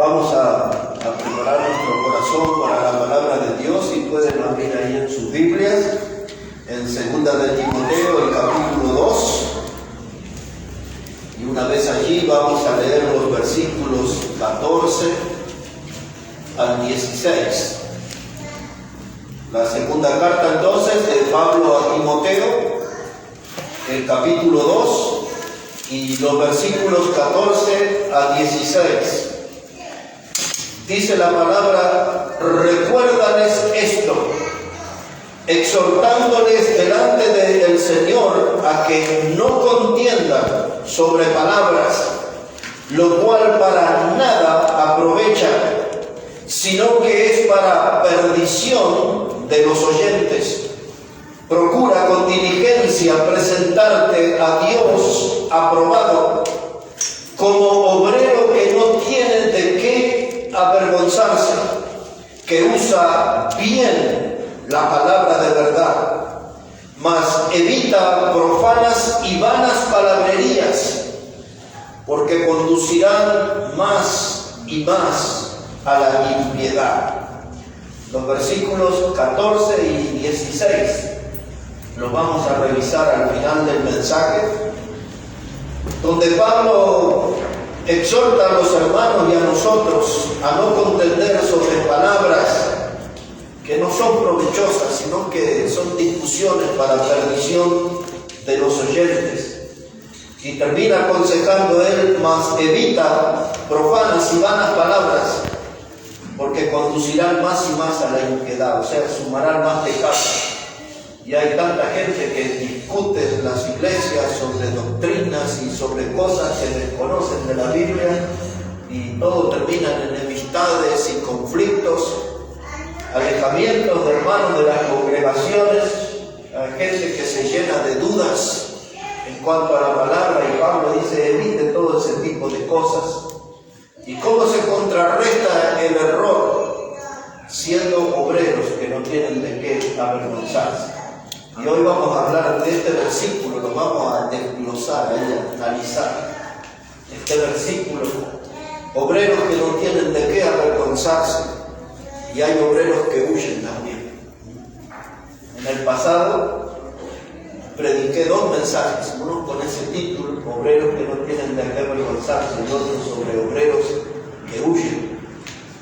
Vamos a preparar nuestro corazón para la palabra de Dios y pueden abrir ahí en sus Biblias, en 2 de Timoteo, el capítulo 2. Y una vez allí vamos a leer los versículos 14 al 16. La segunda carta entonces de Pablo a Timoteo, el capítulo 2 y los versículos 14 a 16. Dice la palabra: recuérdales esto, exhortándoles delante del Señor a que no contiendan sobre palabras, lo cual para nada aprovecha, sino que es para perdición de los oyentes. Procura con diligencia presentarte a Dios aprobado, como obrero que no tiene de qué avergonzarse, que usa bien la palabra de verdad, mas evita profanas y vanas palabrerías, porque conducirán más y más a la impiedad. Los versículos 14 y 16 los vamos a revisar al final del mensaje, donde Pablo exhorta a los hermanos y a nosotros a no contender sobre palabras que no son provechosas, sino que son discusiones para perdición de los oyentes. Y termina aconsejando él: mas evita profanas y vanas palabras, porque conducirán más y más a la impiedad, o sea, sumarán más pecados. Y hay tanta gente que discute en las iglesias sobre doctrinas y sobre cosas que desconocen de la Biblia, y todo termina en enemistades y conflictos, alejamientos de hermanos de las congregaciones. Hay gente que se llena de dudas en cuanto a la palabra, y Pablo dice: evite todo ese tipo de cosas. ¿Y cómo se contrarresta el error? Siendo obreros que no tienen de qué avergonzarse. Y hoy vamos a hablar de este versículo, lo vamos a desglosar, a analizar. Este versículo: obreros que no tienen de qué avergonzarse, y hay obreros que huyen también. En el pasado prediqué dos mensajes, uno con ese título, obreros que no tienen de qué avergonzarse, y otro sobre obreros que huyen.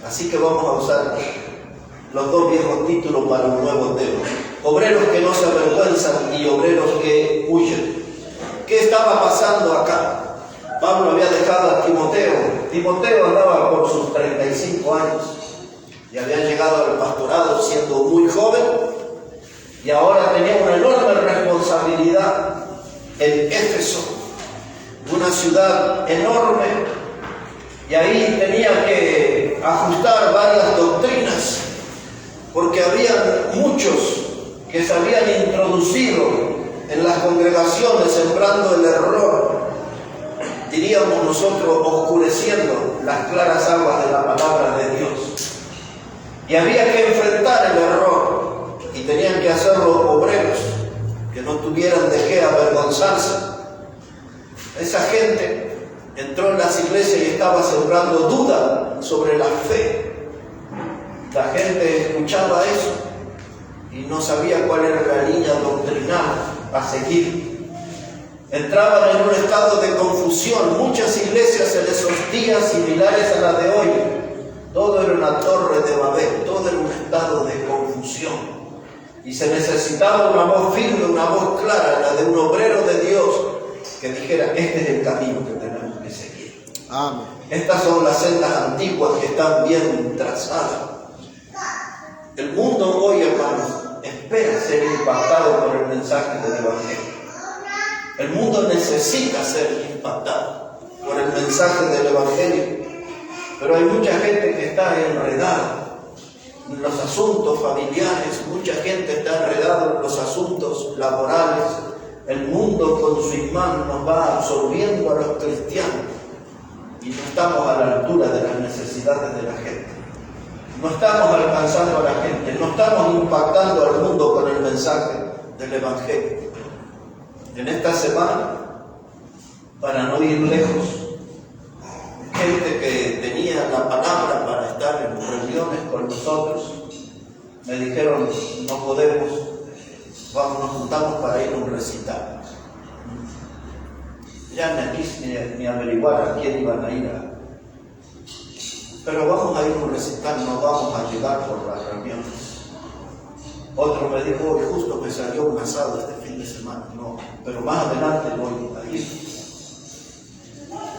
Así que vamos a usar los dos viejos títulos para un nuevo tema: obreros que no se avergüenzan y obreros que huyen. ¿Qué estaba pasando acá? Pablo había dejado a Timoteo. Timoteo andaba por sus 35 años y había llegado al pastorado siendo muy joven, y ahora tenía una enorme responsabilidad en Éfeso, una ciudad enorme, y ahí tenía que ajustar varias doctrinas, porque había muchos que se habían introducido en las congregaciones sembrando el error, diríamos nosotros, oscureciendo las claras aguas de la palabra de Dios. Y había que enfrentar el error, y tenían que hacerlo obreros que no tuvieran de qué avergonzarse. Esa gente entró en las iglesias y estaba sembrando duda sobre la fe. La gente escuchaba eso y no sabía cuál era la línea doctrinal a seguir. Entraban en un estado de confusión. Muchas iglesias se les hostía similares a las de hoy. Todo era una torre de Babel, todo era un estado de confusión. Y se necesitaba una voz firme, una voz clara, la de un obrero de Dios, que dijera: este es el camino que tenemos que seguir. Amén. Estas son las sendas antiguas que están bien trazadas. El mundo hoy, hermanos, espera ser impactado por el mensaje del Evangelio. El mundo necesita ser impactado por el mensaje del Evangelio. Pero hay mucha gente que está enredada en los asuntos familiares, mucha gente está enredada en los asuntos laborales. El mundo con su imán nos va absorbiendo a los cristianos y no estamos a la altura de las necesidades de la gente. No estamos alcanzando a la gente, no estamos impactando al mundo con el mensaje del Evangelio. En esta semana, para no ir lejos, gente que tenía la palabra con nosotros. Me dijeron, no podemos, vamos, nos juntamos para ir a un recital. Ya ni averiguar a quién iban a ir pero vamos a ir a un recital, no vamos a llegar por las reuniones. Otro me dijo, hoy justo me salió un asado este fin de semana. No, pero más adelante voy a ir.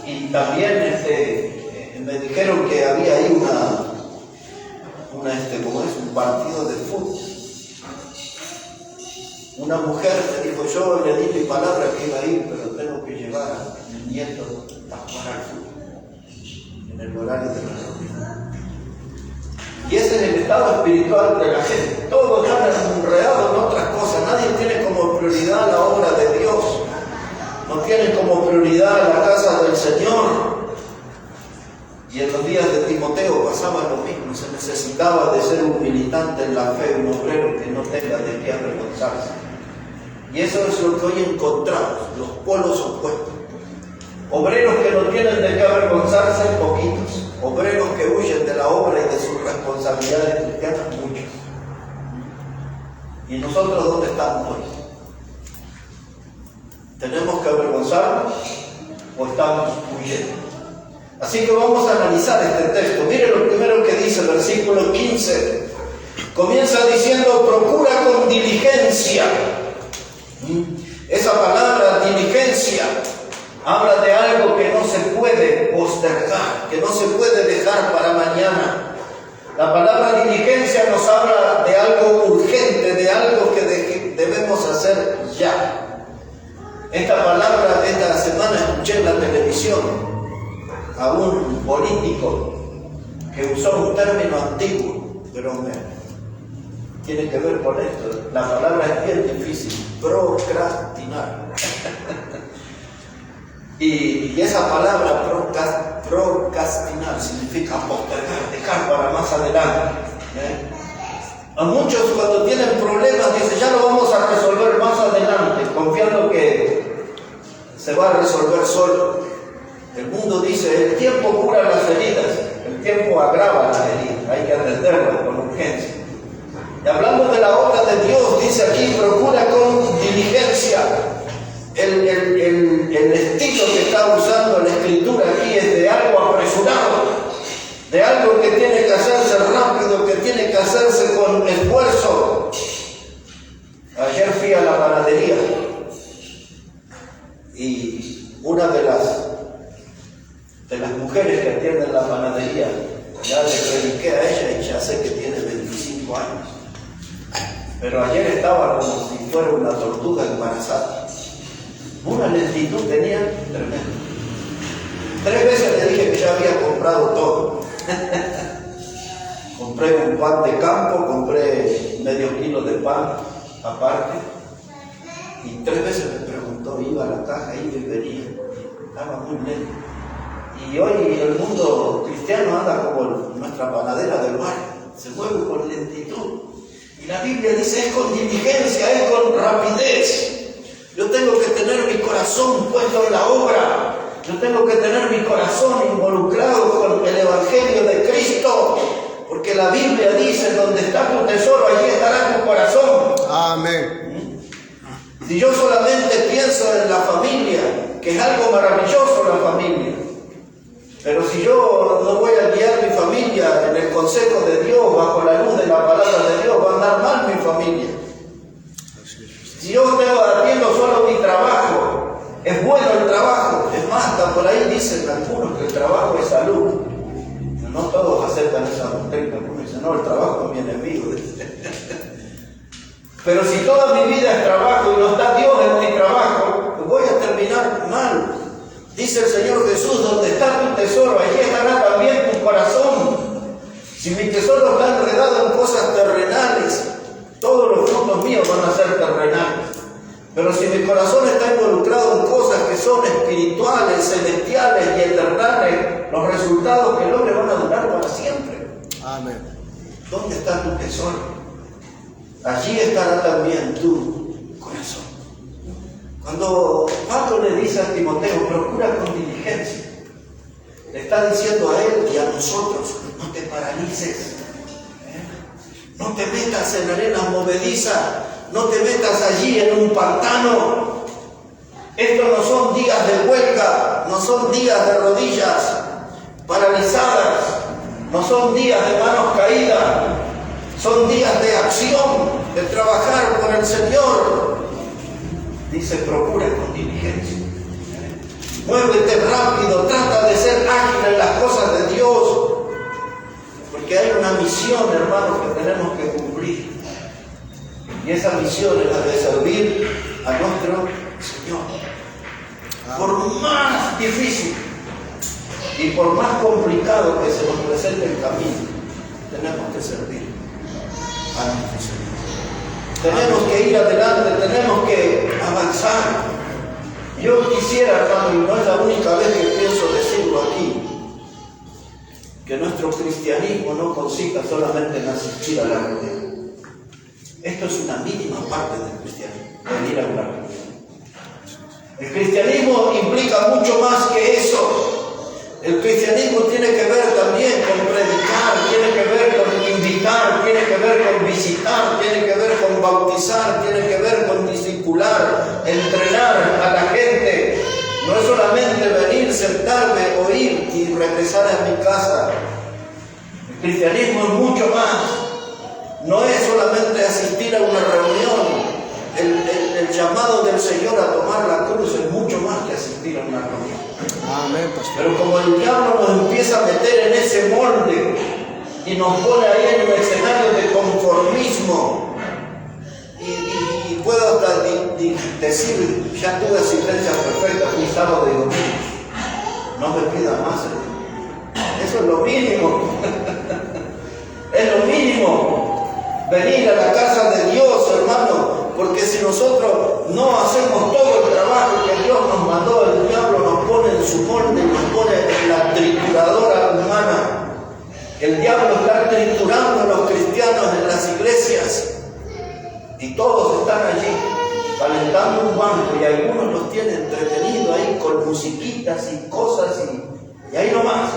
Y también me dijeron que había ahí un partido de fútbol. Una mujer me dijo, yo le di mi palabra que iba a ir, pero tengo que llevar a mi nieto a jugar al fútbol en el horario de la reunión. Y ese es el estado espiritual de la gente. Todos están enredados en otras cosas. Nadie tiene como prioridad la obra de Dios. No tienen como prioridad la casa del Señor. Y en los días de Timoteo pasaba lo mismo. Se necesitaba de ser un militante en la fe, un obrero que no tenga de qué avergonzarse. Y eso es lo que hoy encontramos, los polos opuestos. Obreros que no tienen de qué avergonzarse, poquitos. Obreros que huyen de la obra y de sus responsabilidades cristianas, muchos. ¿Y nosotros dónde estamos hoy? ¿Tenemos que avergonzarnos o estamos huyendo? Así que vamos a analizar este texto. Mire lo primero que dice, versículo 15. Comienza diciendo, procura con diligencia. Esa palabra, diligencia, habla de algo que no se puede postergar, que no se puede dejar para mañana. La palabra diligencia nos habla de algo urgente, de algo que debemos hacer ya. Esta palabra, esta semana escuché en la televisión a un político que usó un término antiguo, pero tiene que ver con esto. La palabra es bien difícil, procrastinar. Y esa palabra procrastinar significa postergar, dejar para más adelante. A muchos cuando tienen problemas dicen, ya lo vamos a resolver más adelante, confiando que se va a resolver solo. El mundo dice, el tiempo cura las heridas, el tiempo agrava las heridas, hay que atenderlo con urgencia. Y hablando de la obra de Dios, dice aquí, procura con diligencia. El estilo que está usando la Escritura aquí es de algo apresurado, de algo que tiene que hacerse rápido, que tiene que hacerse con esfuerzo. Ayer fui a la panadería y una de las mujeres que atienden la panadería, ya le prediqué a ella y ya sé que tiene 25 años. Pero ayer estaba como si fuera una tortuga embarazada. Una lentitud tenía tremenda. 3 veces le dije que ya había comprado todo. Compré un pan de campo, compré medio kilo de pan aparte. Y 3 veces me preguntó, iba a la caja, iba y venía. Estaba muy lento. Y hoy el mundo cristiano anda como nuestra panadera del barrio. Se mueve con lentitud. Y la Biblia dice, es con diligencia, es con rapidez. Yo tengo que tener mi corazón puesto en la obra. Yo tengo que tener mi corazón involucrado con el Evangelio de Cristo. Porque la Biblia dice, donde está tu tesoro, allí estará tu corazón. Amén. Si yo solamente pienso en la familia, que es algo maravilloso la familia, pero si yo no voy a guiar mi familia en el consejo de Dios, bajo la luz de la palabra de Dios, va a andar mal mi familia. Si yo atiendo solo mi trabajo, es bueno el trabajo. Es más, hasta por ahí dicen algunos que el trabajo es salud. No todos aceptan esa doctrina. Algunos dicen, no, el trabajo es mi enemigo. Pero si toda mi vida es trabajo y no está Dios en mi trabajo, pues voy a terminar mal. Dice el Señor Jesús, donde está tu tesoro, allí estará también tu corazón. Si mi tesoro está enredado en cosas terrenales, todos los frutos míos van a ser terrenales. Pero si mi corazón está involucrado en cosas que son espirituales, celestiales y eternales, los resultados que logre van a durar para siempre. Amén. ¿Dónde está tu tesoro? Allí estará también tu corazón. Cuando Pablo le dice a Timoteo, procura con diligencia, le está diciendo a él y a nosotros, no te paralices. No te metas en arenas movedizas, no te metas allí en un pantano. Estos no son días de huelga, no son días de rodillas paralizadas, no son días de manos caídas, son días de acción, de trabajar por el Señor. Dice, procura con diligencia. Muévete rápido, trata de ser ágil en las cosas de Dios. Porque hay una misión, hermanos, que tenemos que cumplir. Y esa misión es la de servir a nuestro Señor. Por más difícil y por más complicado que se nos presente el camino, tenemos que servir a nuestro Señor. Tenemos que ir adelante, tenemos que avanzar. Yo quisiera, hermano, y no es la única vez que pienso decirlo aquí, que nuestro cristianismo no consista solamente en asistir a la reunión. Esto es una mínima parte del cristianismo, venir a una reunión. El cristianismo implica mucho más que eso. El cristianismo tiene que ver también con predicar, tiene que ver con invitar, tiene que ver con visitar, tiene que ver con bautizar, tiene que ver con discipular, entrenar a la gente. No es solamente venir, sentarme, oír y regresar a mi casa. El cristianismo es mucho más. No es solamente asistir a una reunión. El llamado del Señor a tomar la cruz es mucho más que asistir a una reunión. Amén, pastor. Pero como el diablo nos empieza a meter en ese molde y nos pone ahí en un escenario de conformismo, y puedo hasta decir, ya tuve asistencia perfecta un sábado y domingo, no me pida más, eso es lo mínimo. Es lo mínimo, venir a la casa de Dios, hermano, porque si nosotros no hacemos todo el trabajo que Dios nos mandó, el diablo nos pone en su molde, nos pone en la trituradora humana. El diablo está triturando a los cristianos en las iglesias y todos están allí calentando un banco y algunos los tienen entretenidos ahí con musiquitas y cosas y ahí nomás.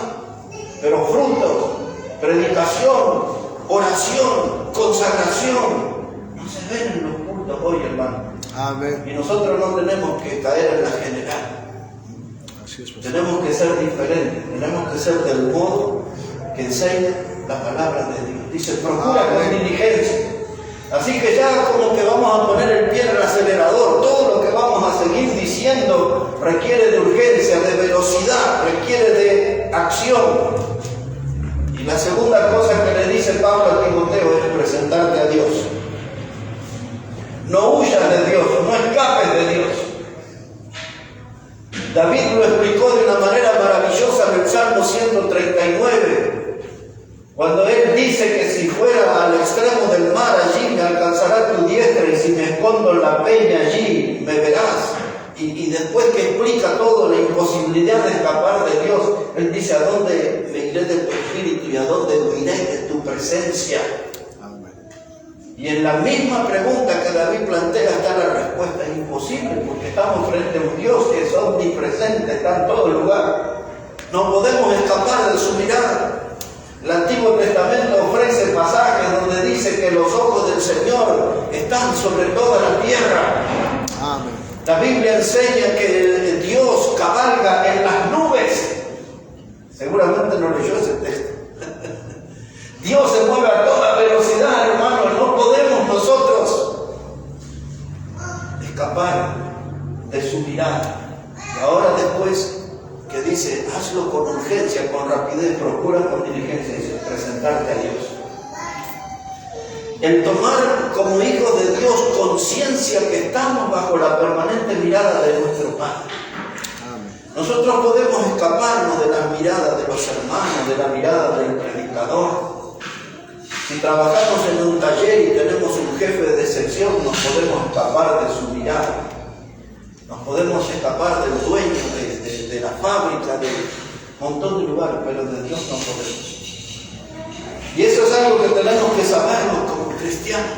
Pero frutos, predicación, oración, consagración, no se ven en los cultos hoy, hermano. Amén. Y nosotros no tenemos que caer en la general. Así es, pastor. Tenemos que ser diferentes, tenemos que ser del modo que enseña la palabra de Dios. Dice, procura con diligencia. Así que ya como que vamos a poner el pie en el acelerador. Todo lo que vamos a seguir diciendo requiere de urgencia, de velocidad, requiere de acción. Y la segunda cosa que le dice Pablo a Timoteo es presentarte a Dios. No huyas de Dios, no escapes de Dios. David lo explicó de una manera maravillosa en el Salmo 139. Cuando él dice que si fuera al extremo del mar, allí me alcanzará tu diestra, y si me escondo en la peña, allí me verás. Y después que explica todo, la imposibilidad de escapar de Dios, él dice, ¿a dónde me iré de tu espíritu y a dónde huiré de tu presencia? Amén. Y en la misma pregunta que David plantea está la respuesta, es imposible, porque estamos frente a un Dios que es omnipresente, está en todo lugar. No podemos escapar de su mirada. El Antiguo Testamento ofrece pasajes donde dice que los ojos del Señor están sobre toda la tierra. Amén. La Biblia enseña que Dios cabalga en las nubes. Seguramente no leyó ese texto. Dios se mueve a toda velocidad, hermanos. No podemos nosotros escapar de su mirada. Y ahora después que dice, hazlo con urgencia, con rapidez, procura con diligencia, dice, presentarte a Dios. El tomar como hijos de Dios conciencia que estamos bajo la permanente mirada de nuestro Padre. Amén. Nosotros podemos escaparnos de la mirada de los hermanos, de la mirada del predicador. Si trabajamos en un taller y tenemos un jefe de sección, nos podemos escapar de su mirada. Nos podemos escapar del dueño de la fábrica, de un montón de lugares, pero de Dios no podemos. Y eso es algo que tenemos que sabernos como cristianos.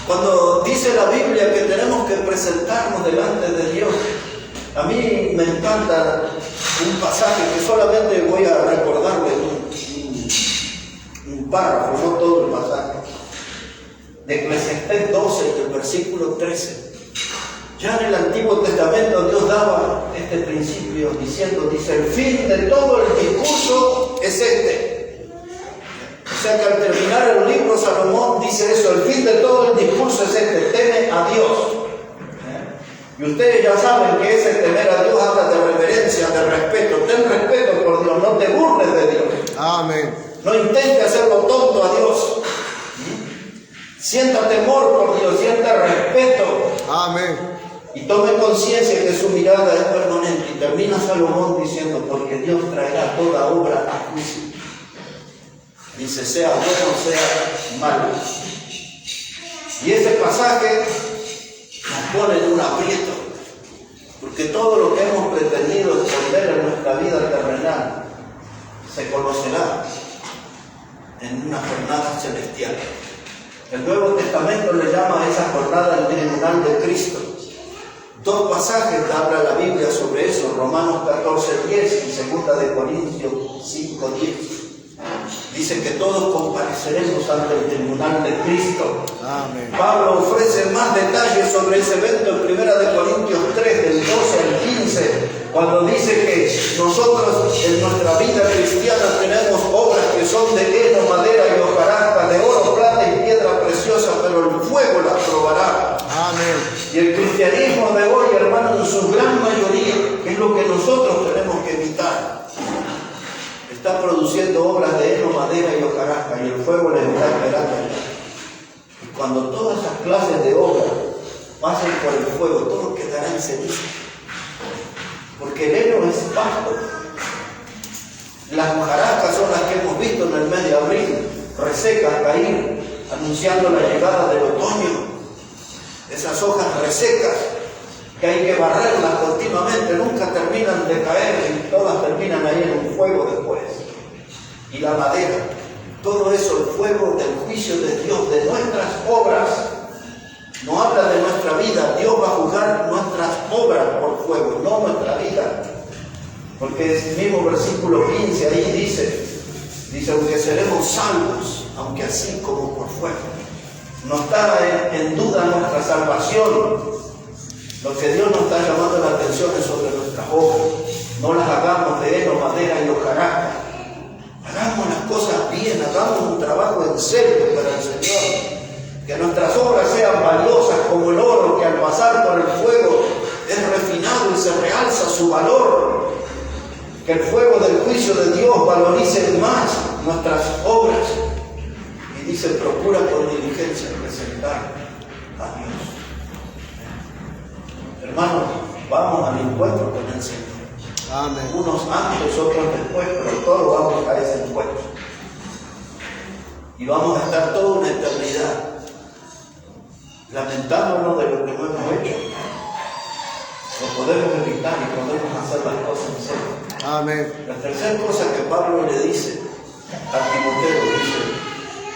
Cuando dice la Biblia que tenemos que presentarnos delante de Dios, a mí me encanta un pasaje que solamente voy a recordarle un párrafo, no todo el pasaje, de Eclesiastés 12, del versículo 13. Ya en el Antiguo Testamento Dios daba este principio diciendo, dice, el fin de todo el discurso es este. O sea que al terminar el libro Salomón dice eso, el fin de todo el discurso es este, teme a Dios. Y ustedes ya saben que ese temer a Dios habla de reverencia, de respeto. Ten respeto por Dios, no te burles de Dios. Amén. No intentes hacerlo tonto a Dios. Sienta temor por Dios, sienta respeto. Amén. Y tome conciencia que su mirada es permanente. Y termina Salomón diciendo, porque Dios traerá toda obra a juicio. Dice, sea bueno, sea malo. Y ese pasaje nos pone en un aprieto. Porque todo lo que hemos pretendido esconder en nuestra vida terrenal se conocerá en una jornada celestial. El Nuevo Testamento le llama a esa jornada el tribunal de Cristo. Dos pasajes habla la Biblia sobre eso, Romanos 14:10 y 2 de Corintios 5:10. Dice que todos compareceremos ante el tribunal de Cristo. Amén. Pablo ofrece más detalles sobre ese evento en 1 de Corintios 3, del 12 al 15, cuando dice que nosotros en nuestra vida cristiana tenemos obras que son de heno, madera y hojarasca, de oro, plata y piedra preciosa, pero el fuego las probará. Amén. Y el cristianismo de hoy, hermano, en su gran mayoría, que es lo que nosotros tenemos que evitar, está produciendo obras de heno, madera y hojarasca, y el fuego les está esperando. Y cuando todas esas clases de obras pasen por el fuego, todo quedará en ceniza. Porque el heno es pasto. Las hojarascas son las que hemos visto en el mes de abril, resecas caer, anunciando la llegada del otoño. Esas hojas resecas que hay que barrerlas continuamente, nunca terminan de caer y todas terminan ahí en un fuego después. Y la madera, todo eso, el fuego del juicio de Dios, de nuestras obras, no habla de nuestra vida. Dios va a juzgar nuestras obras por fuego, no nuestra vida. Porque ese mismo versículo 15 ahí dice, aunque seremos salvos, aunque así como por fuego. No está en duda nuestra salvación. Lo que Dios nos está llamando la atención es sobre nuestras obras. No las hagamos de heno, madera y hojarasca. Hagamos las cosas bien, hagamos un trabajo en serio para el Señor. Que nuestras obras sean valiosas como el oro, que al pasar por el fuego es refinado y se realza su valor. Que el fuego del juicio de Dios valorice más nuestras obras. Y dice, procura con diligencia presentar a Dios. Hermanos, vamos al encuentro con el Señor. Amén. Unos antes, otros después, pero todos vamos a ese encuentro. Y vamos a estar toda una eternidad lamentándonos de lo que no hemos hecho. Lo podemos evitar y podemos hacer las cosas en serio. Amén. La tercera cosa que Pablo le dice a Timoteo, dice,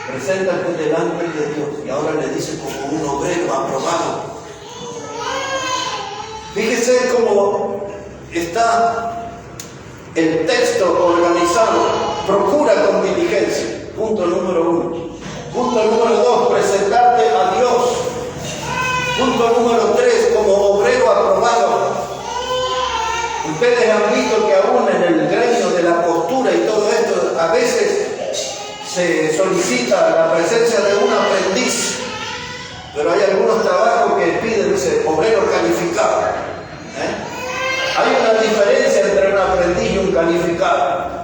preséntate delante de Dios. Y ahora le dice como un obrero aprobado. Fíjese cómo está el texto organizado. Procura con diligencia. Punto número 1. Punto número 2, presentarte a Dios. Punto número 3, como obrero aprobado. Ustedes han visto que aún en el gremio de la costura y todo esto, a veces se solicita la presencia de un aprendiz. Pero hay algunos trabajos que piden ese obrero calificado. Hay una diferencia entre un aprendiz y un calificado.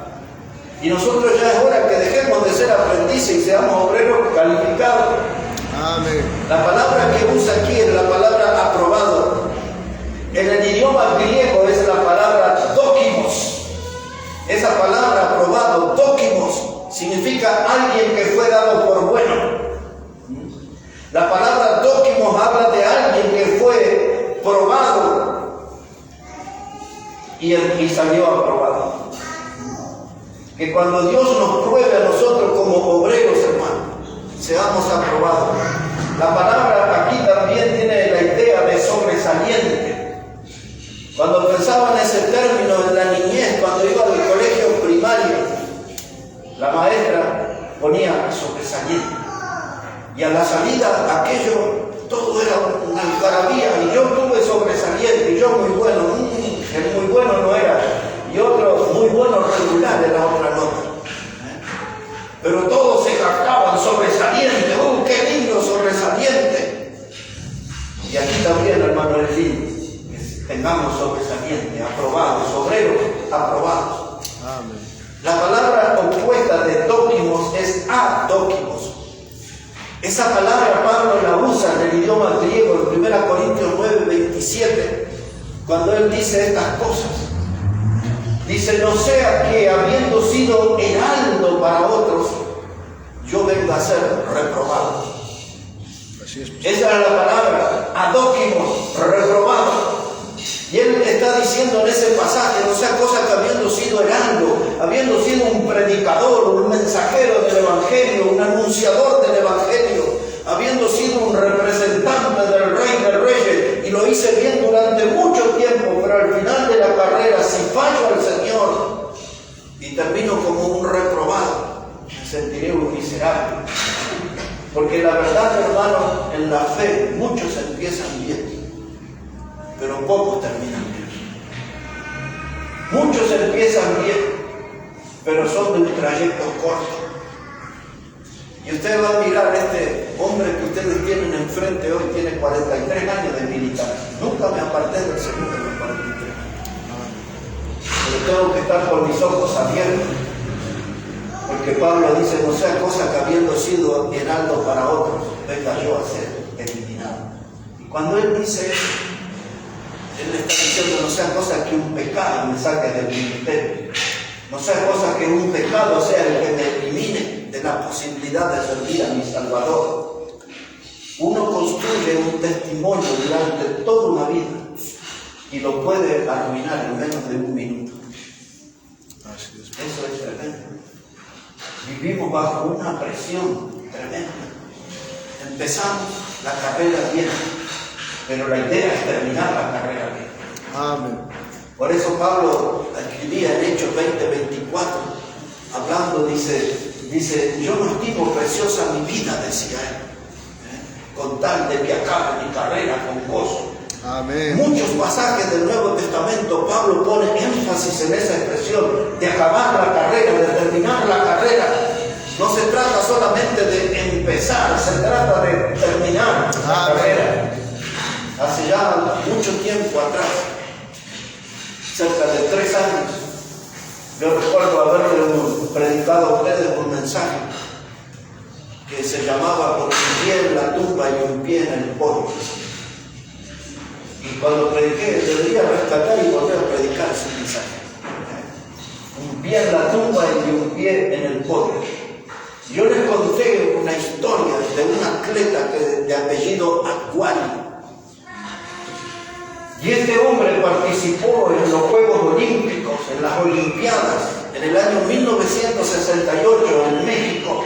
Y nosotros ya es hora que dejemos de ser aprendices y seamos obreros calificados. Amén. La palabra que usa aquí es la palabra aprobado. En el idioma griego es la palabra dókimos. Esa palabra aprobado, dókimos, significa alguien que fue dado por bueno. La palabra dókimos habla de alguien que fue probado y salió aprobado. Que cuando Dios nos pruebe a nosotros como obreros, hermanos, seamos aprobados. La palabra aquí también tiene la idea de sobresaliente. Cuando pensaba en ese término en la niñez, cuando iba al colegio primario, la maestra ponía a la salida aquello, todo era una algarabía, y yo tuve sobresaliente, y yo muy bueno, el muy bueno no era, y otro muy bueno regular era otra nota. Pero todos se jactaban sobresaliente, qué lindo sobresaliente. Y aquí también, hermano, es lindo que tengamos sobresaliente, aprobados, obreros aprobados. Amén. La palabra opuesta de dóquimos es adóquimos. Esa palabra Pablo la usa en el idioma griego en 1 Corintios 9:27, cuando él dice estas cosas. Dice, no sea que habiendo sido heraldo para otros, yo venga a ser reprobado. Así es. Esa era la palabra, adóquimos, reprobado. Y él está diciendo en ese pasaje, no sea cosa que habiendo sido heraldo, habiendo sido un predicador, un mensajero del Evangelio, un anunciador del Evangelio, habiendo sido un representante del Rey de Reyes, y lo hice bien durante mucho tiempo, pero al final de la carrera, si fallo al Señor y termino como un reprobado, me sentiré un miserable. Porque la verdad, hermano, en la fe muchos empiezan bien, pero pocos terminan bien. Muchos empiezan bien, pero son de un trayecto corto. Y usted va a mirar este hombre que ustedes tienen enfrente hoy, tiene 43 años de militar. Nunca me aparté del Señor de los 43. Pero tengo que estar con mis ojos abiertos. Porque Pablo dice, no sea cosa que habiendo sido heraldo para otros, venga yo a ser eliminado. Y cuando él dice eso, él le está diciendo, no sea cosa que un pecado me saque del ministerio. No sea cosa que un pecado sea el que me elimine de la posibilidad de servir a mi Salvador. Uno construye un testimonio durante toda una vida y lo puede arruinar en menos de un minuto. Eso es tremendo. Vivimos bajo una presión tremenda. Empezamos la carrera bien, pero la idea es terminar la carrera bien. Amén. Por eso Pablo escribía en Hechos 20:24, hablando, dice, yo no estimo preciosa mi vida, decía él, con tal de que acabe mi carrera con gozo. Amén. Muchos pasajes del Nuevo Testamento, Pablo pone énfasis en esa expresión de acabar la carrera, de terminar la carrera. No se trata solamente de empezar, se trata de terminar la carrera. Hace ya mucho tiempo atrás, cerca de 3 años, yo recuerdo haberle predicado a ustedes un mensaje que se llamaba "Por un pie en la tumba y un pie en el polvo". Y cuando prediqué, debería rescatar y volver a predicar ese mensaje. Un pie en la tumba y un pie en el polvo. Yo les conté una historia de un atleta de apellido Acuario. Y este hombre participó en los Juegos Olímpicos, en las Olimpiadas, en el año 1968 en México.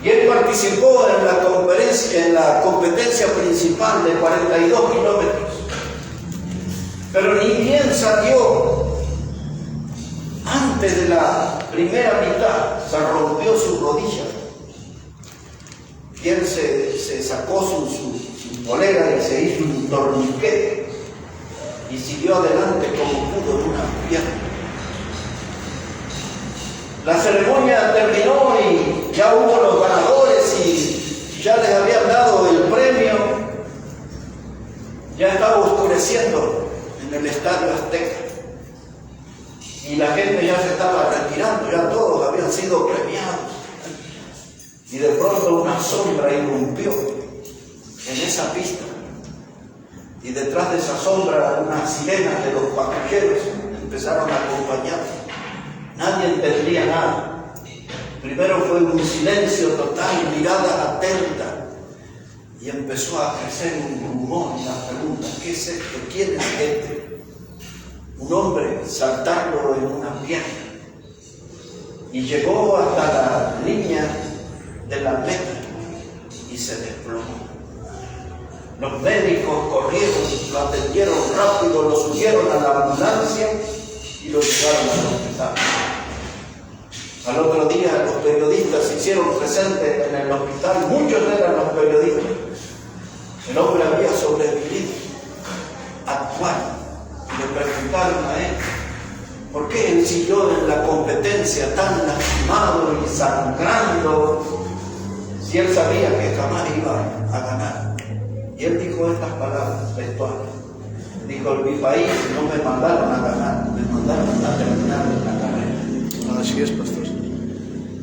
Y él participó en la competencia principal de 42 kilómetros. Pero ni bien salió, antes de la primera mitad, se rompió su rodilla. Y él se sacó su polera y se hizo un torniquete y siguió adelante como pudo en una pierna. La ceremonia terminó y ya hubo los ganadores y ya les habían dado el premio. Ya estaba oscureciendo en el Estadio Azteca y la gente ya se estaba retirando, ya todos habían sido premiados. Y de pronto una sombra irrumpió en esa pista. Y detrás de esa sombra unas sirenas de los patrulleros empezaron a acompañar. Nadie entendía nada. Primero fue un silencio total, mirada atenta. Y empezó a crecer un rumor y la pregunta, ¿qué es esto? ¿Quién es este? Un hombre saltando en una pierna. Y llegó hasta la línea de la meta y se desplomó. Los médicos corrieron, lo atendieron rápido, lo subieron a la ambulancia y lo llevaron al hospital. Al otro día los periodistas se hicieron presentes en el hospital, muchos eran los periodistas. El hombre había sobrevivido, actual. Y le preguntaron a él, ¿por qué él siguió en la competencia tan lastimado y sangrando si él sabía que jamás iba a ganar? Y él dijo estas palabras textuales. Dijo, en mi país no me mandaron a ganar, me mandaron a terminar la carrera. Así es, pastor.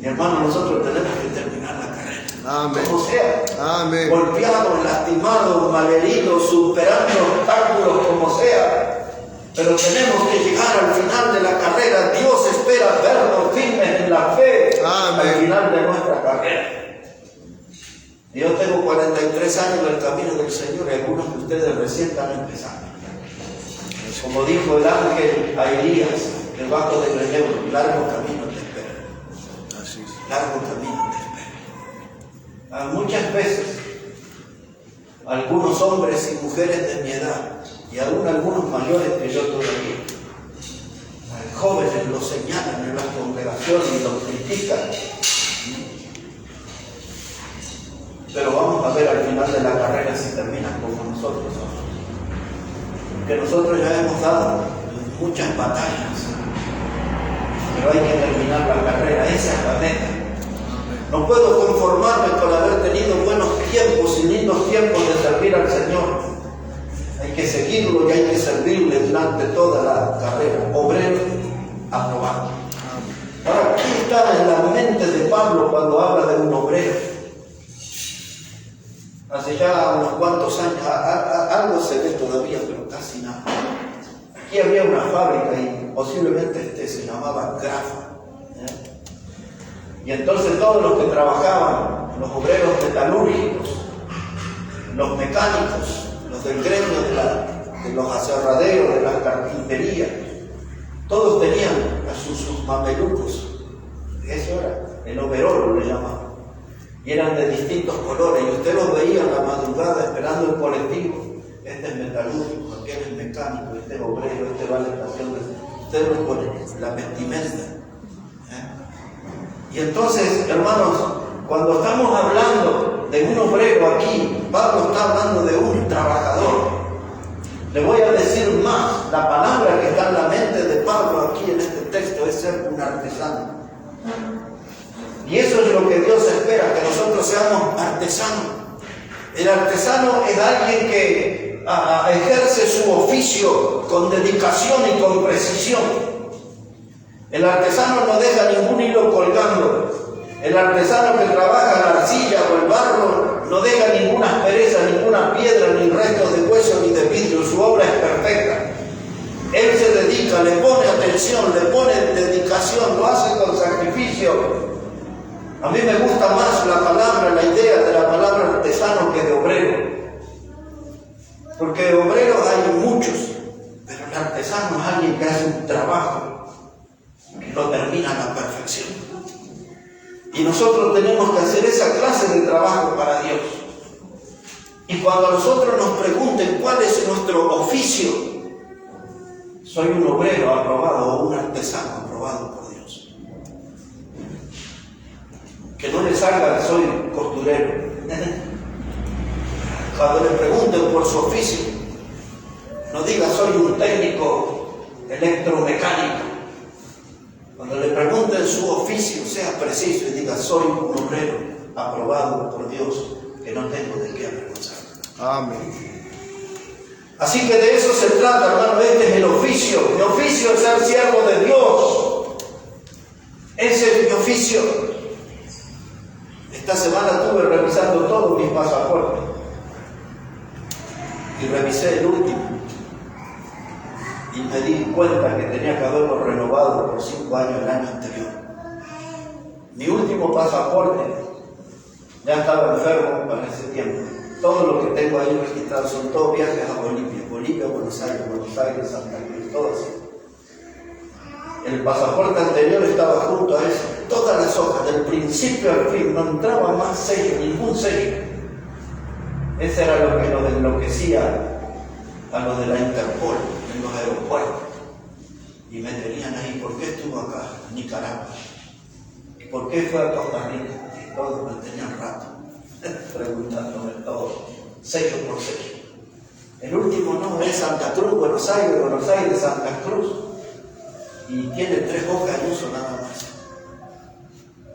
Mi hermano, nosotros tenemos que terminar la carrera. Amén. Como sea. Amén. Golpeados, lastimados, malheridos, superando obstáculos como sea. Pero tenemos que llegar al final de la carrera. Dios espera vernos firmes en la fe. Amén. Al final de nuestra carrera. Yo tengo 43 años en el camino del Señor y algunos de ustedes recién están empezando. Como dijo el ángel a Elías, debajo del relevo, largo camino te espera. Así es. Largo camino te espera. Muchas veces, algunos hombres y mujeres de mi edad, y aún algunos mayores que yo todavía, jóvenes los señalan en las congregaciones y los critican. Pero vamos a ver al final de la carrera si terminan como nosotros. Que nosotros ya hemos dado muchas batallas, pero hay que terminar la carrera, esa es la meta. No puedo conformarme con haber tenido buenos tiempos y lindos tiempos de servir al Señor. Hay que seguirlo y hay que servirle durante toda la carrera. Obrero aprobado. Ahora, ¿qué está en la mente de Pablo cuando habla de un obrero? Hace ya unos cuantos años, algo se ve todavía, pero casi nada. Aquí había una fábrica y posiblemente se llamaba Grafa. Y entonces todos los que trabajaban, los obreros metalúrgicos, los mecánicos, los del gremio de los aserraderos, de la carpintería, todos tenían a sus mamelucos. Eso era, el overol le llamaban. Y eran de distintos colores, y usted los veía en la madrugada esperando el colectivo. Este es metalúrgico, aquel es mecánico, este es obrero, este va a la estación. Usted los pone la vestimenta. Y entonces, hermanos, cuando estamos hablando de un obrero aquí, Pablo está hablando de un trabajador. Le voy a decir más, la palabra que está en la mente de Pablo aquí en este texto es ser un artesano. Y eso es lo que Dios espera, que nosotros seamos artesanos. El artesano es alguien que ejerce su oficio con dedicación y con precisión. El artesano no deja ningún hilo colgando. El artesano que trabaja la arcilla o el barro no deja ninguna aspereza, ninguna piedra, ni restos de hueso ni de vidrio. Su obra es perfecta. Él se dedica, le pone atención, le pone dedicación, lo hace con sacrificio. A mí me gusta más la palabra, la idea de la palabra artesano que de obrero. Porque de obreros hay muchos, pero el artesano es alguien que hace un trabajo que lo termina a la perfección. Y nosotros tenemos que hacer esa clase de trabajo para Dios. Y cuando nosotros nos pregunten cuál es nuestro oficio, soy un obrero aprobado o un artesano aprobado por Dios. Que no le salga, soy costurero. Cuando le pregunten por su oficio, no diga soy un técnico electromecánico. Cuando le pregunten su oficio, sea preciso y diga soy un obrero aprobado por Dios, que no tengo de qué avergonzar. Amén. Así que de eso se trata, hermano. Este es el oficio. Mi oficio es ser siervo de Dios. Ese es mi oficio. Esta semana estuve revisando todos mis pasaportes y revisé el último y me di cuenta que tenía que haberlo renovado por 5 años el año anterior. Mi último pasaporte ya estaba enfermo para ese tiempo. Todo lo que tengo ahí registrado son todos viajes a Bolivia, Buenos Aires, Santa Cruz, todo así. El pasaporte anterior estaba junto a eso. Todas las hojas, del principio al fin, no entraba más sello, ningún sello. Ese era lo que nos enloquecía a los de la Interpol, en los aeropuertos. Y me tenían ahí, ¿por qué estuvo acá? Nicaragua. por qué fue a Costa Rica? Y todos me tenían rato preguntándome todo, sello por sello. El último no, es Santa Cruz, Buenos Aires, Santa Cruz. Y tiene 3 hojas en uso nada más.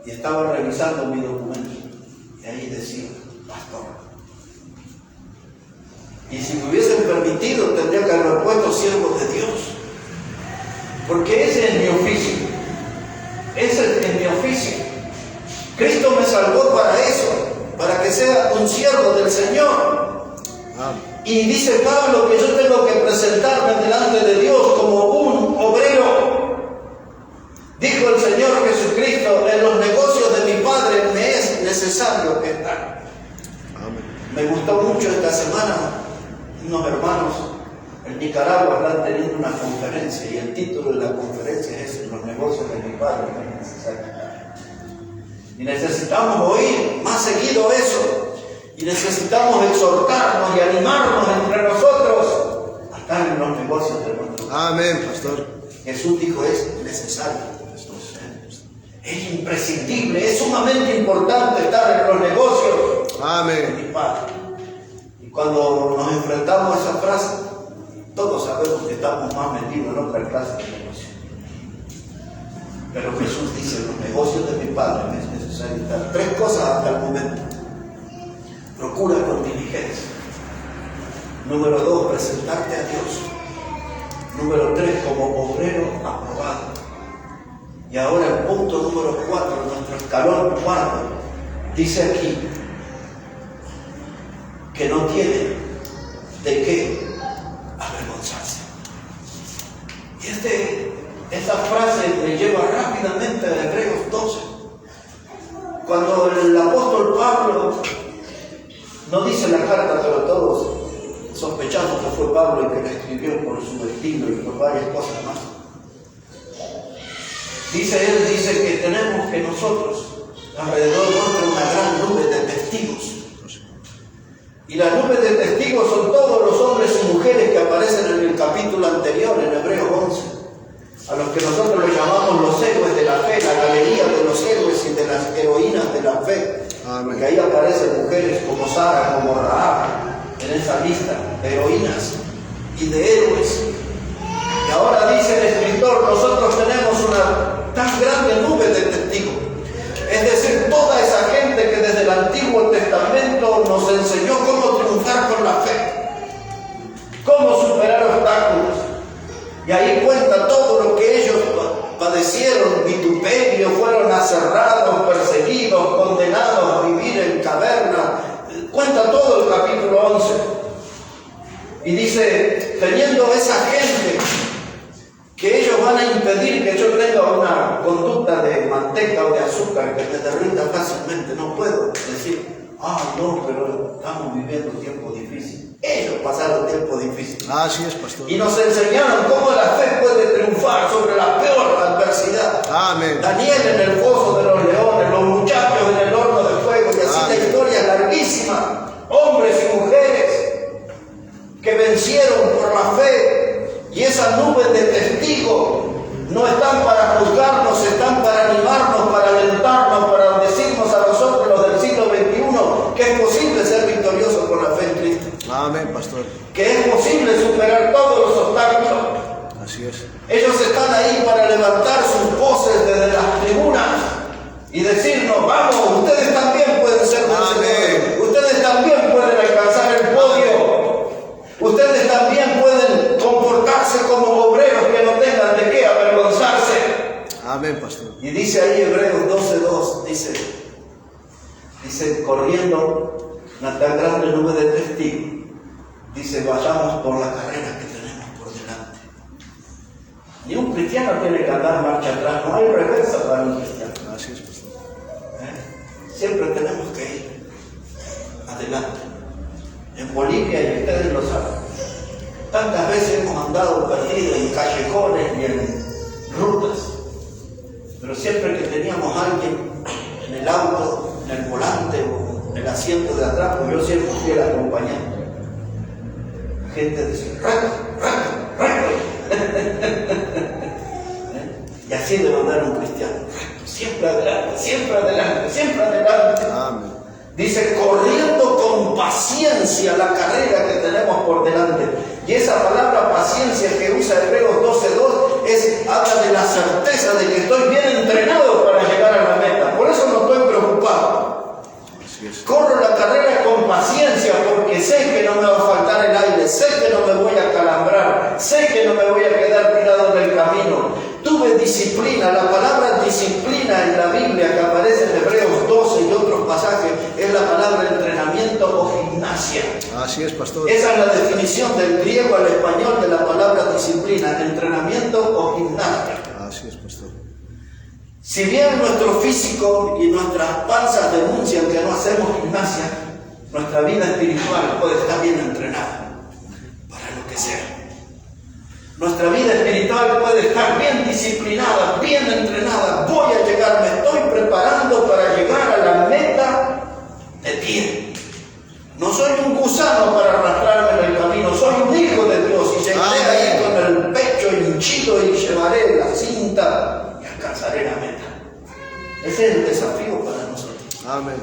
Y estaba revisando mi documento. Y ahí decía, pastor. Y si me hubiesen permitido, tendría que haber puesto siervo de Dios. Porque ese es mi oficio. Ese es mi oficio. Cristo me salvó para eso, para que sea un siervo del Señor. Amén. Y dice Pablo que yo tengo que presentarme delante de Dios como un obrero. Dijo el Señor Jesucristo, en los negocios de mi Padre me es necesario que estar. Amén. Me gustó mucho esta semana, unos hermanos en Nicaragua están teniendo una conferencia y el título de la conferencia es en los negocios de mi Padre me es necesario que estar. Y necesitamos oír más seguido eso. Y necesitamos exhortarnos y animarnos entre nosotros a estar en los negocios de nuestro Padre. Amén, pastor. Jesús dijo, es necesario. Es imprescindible, es sumamente importante estar en los negocios de Amén. mi Padre. Y cuando nos enfrentamos a esa frase, todos sabemos que estamos más metidos en otra clase de negocio. Pero Jesús dice, en los negocios de mi Padre me es necesario estar. 3 cosas hasta el momento. Procura con diligencia. Número 2, presentarte a Dios. Número 3, como obrero aprobado. Y ahora el punto número 4, nuestro escalón 4, dice aquí que no tiene de qué avergonzarse. Y esta frase me lleva rápidamente a Hebreos 12. Cuando el apóstol Pablo no dice la carta, pero todos sospechamos que fue Pablo el que la escribió por su estilo y por varias cosas más. Dice que tenemos que nosotros, alrededor nuestro, una gran nube de testigos. Y la nube de testigos son todos los hombres y mujeres que aparecen en el capítulo anterior, en Hebreos 11, a los que nosotros les llamamos los héroes de la fe, la galería de los héroes y de las heroínas de la fe. Amén. Porque ahí aparecen mujeres como Sara, como Rahab, en esa lista de heroínas y de héroes. Y ahora dice el escritor, nosotros tenemos una tan grande nube de testigos. Es decir, toda esa gente que desde el Antiguo Testamento nos enseñó cómo triunfar con la fe, cómo superar obstáculos. Y ahí cuenta todo lo que ellos padecieron, vituperio, fueron aserrados, perseguidos, condenados a vivir en cavernas. Cuenta todo el capítulo 11. Y dice, teniendo esa gente, que ellos van a impedir que yo tenga una conducta de manteca o de azúcar que me derrita fácilmente. No puedo decir, no, pero estamos viviendo tiempos difíciles. Ellos pasaron tiempos difíciles. Así es, pastor. Y nos enseñaron cómo la fe puede triunfar sobre la peor adversidad. Amén. Daniel en el foso de los leones, los muchachos en el horno de fuego, y así la historia es larguísima. Hombres y mujeres que vencieron por la fe. Y esa nube de testigos no están para juzgarnos, están para animarnos, para alentarnos, para decirnos a nosotros los del siglo XXI que es posible ser victoriosos con la fe en Cristo. Amén, pastor. Que es posible superar todos los obstáculos. Así es. Ellos están ahí para levantar sus voces desde las tribunas y decirnos, vamos, ustedes también pueden ser vencedores. Ustedes también pueden alcanzar el podio. Ustedes también pueden comportarse como obreros que no tengan de qué avergonzarse. Amén, pastor. Y dice ahí Hebreos 12:2, dice, corriendo una tan grande nube de testigos, dice, vayamos por la carrera que tenemos por delante. Ni un cristiano tiene que andar marcha atrás, no hay reversa para un cristiano. Así es, pastor. Siempre tenemos que ir adelante. En Bolivia, y ustedes lo saben, tantas veces hemos andado perdidos en callejones y en rutas, pero siempre que teníamos a alguien en el auto, en el volante o en el asiento de atrás, pues yo siempre fui el acompañante. La gente decía, rápido. Y así debe andar un cristiano, Siempre adelante, siempre adelante, siempre adelante. Amén. Dice, corriendo con paciencia la carrera que tenemos por delante. Y esa palabra paciencia que usa Hebreos 12:2 habla de la certeza de que estoy bien entrenado para llegar a la meta. Por eso no estoy preocupado. Así es. Corro la carrera con paciencia porque sé que no me va a faltar el aire, sé que no me voy a calambrar, sé que no me voy a quedar tirado en el camino. Tuve disciplina. La palabra disciplina en la Biblia que aparece en Hebreos 12 y otros pasajes es la palabra entrenamiento o gimnasia. Así es, pastor. Esa es la definición del griego al español de la palabra disciplina, entrenamiento o gimnasia. Así es, pastor. Si bien nuestro físico y nuestras panzas denuncian que no hacemos gimnasia, nuestra vida espiritual puede estar bien entrenada para lo que sea. Nuestra vida espiritual puede estar bien disciplinada, bien entrenada. Voy a llegar, me estoy preparando para llegar a la meta de pie. No soy un gusano para arrastrarme en el camino, soy un hijo de Dios y llegaré ahí con el pecho hinchido y llevaré la cinta y alcanzaré la meta. Ese es el desafío para nosotros. Amén.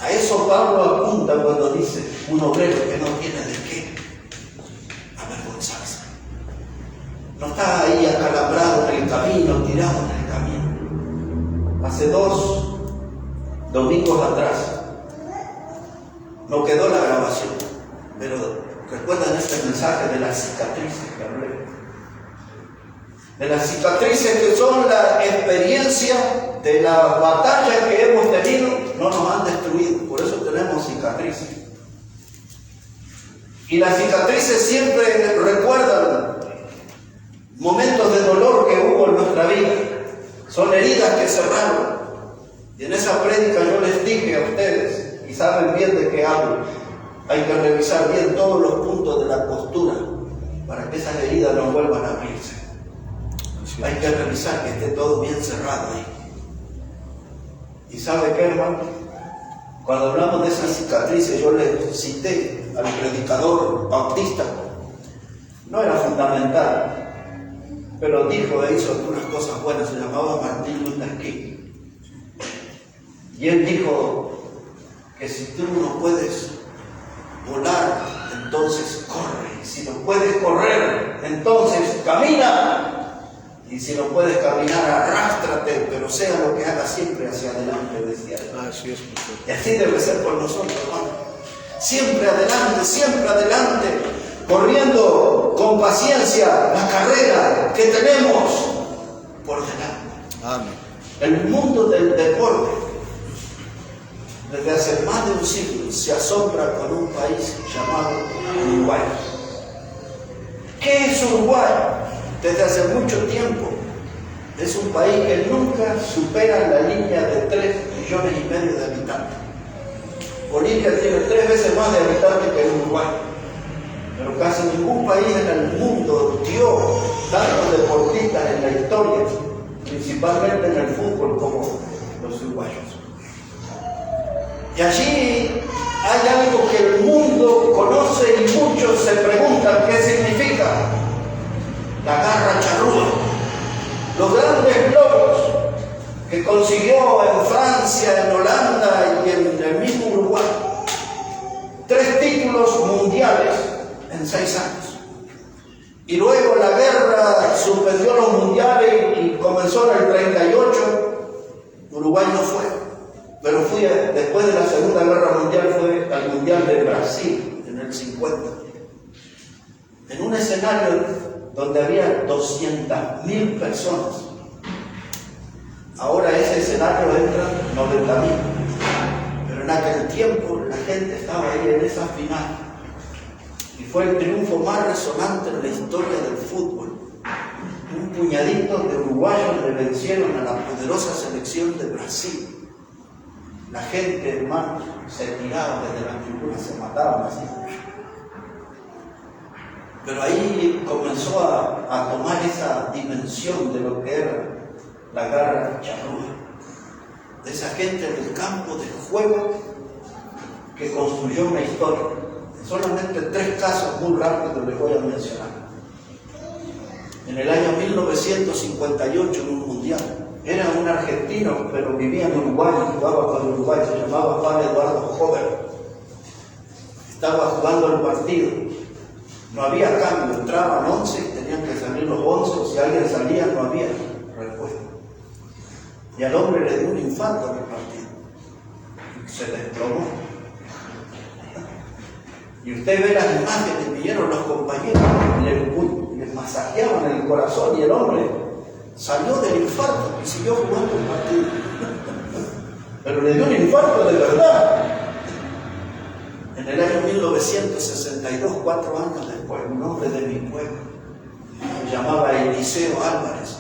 A eso Pablo apunta cuando dice un obrero que no tiene de qué avergonzarse. No está ahí acalambrado en el camino, tirado en el camino. Hace 2 domingos atrás no quedó la grabación, pero recuerdan este mensaje de las cicatrices que hablé. De las cicatrices que son la experiencia de las batallas que hemos tenido, no nos han destruido, por eso tenemos cicatrices. Y las cicatrices siempre recuerdan momentos de dolor que hubo en nuestra vida. Son heridas que cerraron. Y en esa prédica yo les dije a ustedes, y saben bien de qué hablo, hay que revisar bien todos los puntos de la costura para que esas heridas no vuelvan a abrirse. Hay que revisar que esté todo bien cerrado ahí. ¿Y sabe qué, hermano? Cuando hablamos de esas cicatrices, yo les cité al predicador bautista. No era fundamental, pero dijo e hizo algunas cosas buenas. Se llamaba Martin Luther King. Y él dijo que si tú no puedes volar, entonces corre. Si no puedes correr, entonces camina. Y si no puedes caminar, arrástrate, pero sea lo que hagas, siempre hacia adelante, decía él. Así es, pastor. Y así debe ser por nosotros, hermano. Siempre adelante, corriendo con paciencia la carrera que tenemos por delante. Amén. El mundo del deporte, desde hace más de un siglo, se asombra con un país llamado Uruguay. ¿Qué es Uruguay? Desde hace mucho tiempo es un país que nunca supera la línea de 3,5 millones de habitantes. Bolivia tiene 3 veces más de habitantes que Uruguay, pero casi ningún país en el mundo dio tantos deportistas en la historia, principalmente en el fútbol, como los uruguayos. Y allí hay algo que el mundo conoce y muchos se preguntan qué significa: la garra charrúa, los grandes logros que consiguió en Francia, en Holanda y en el mismo Uruguay. 3 títulos mundiales en 6 años. Y luego la guerra suspendió los mundiales y comenzó en el 38. Uruguay no fue, pero después de la Segunda Guerra Mundial fue al Mundial de Brasil en el 50. En un escenario donde había 200.000 personas. Ahora ese escenario entra 90.000. Pero en aquel tiempo la gente estaba ahí en esa final. Y fue el triunfo más resonante en la historia del fútbol. Un puñadito de uruguayos le vencieron a la poderosa selección de Brasil. La gente, hermano, se tiraba desde la tribuna, se mataban así. Pero ahí comenzó a tomar esa dimensión de lo que era la garra charrúa, de esa gente del campo de juego que construyó una historia. Solamente 3 casos muy rápidos les voy a mencionar. En el año 1958, en un mundial, era una argentino, pero vivía en Uruguay, jugaba con Uruguay, se llamaba Juan Eduardo Hover. Estaba jugando el partido, no había cambio, entraban 11 y tenían que salir los 11, o si alguien salía no había respuesta. Y al hombre le dio un infarto en el partido, se desplomó. Y usted ve las imágenes, vinieron los compañeros, le masajeaban el corazón y el hombre salió del infarto y siguió jugando el partido. Pero le dio un infarto de verdad. En el año 1962, 4 años después, un hombre de mi pueblo, se llamaba Eliseo Álvarez,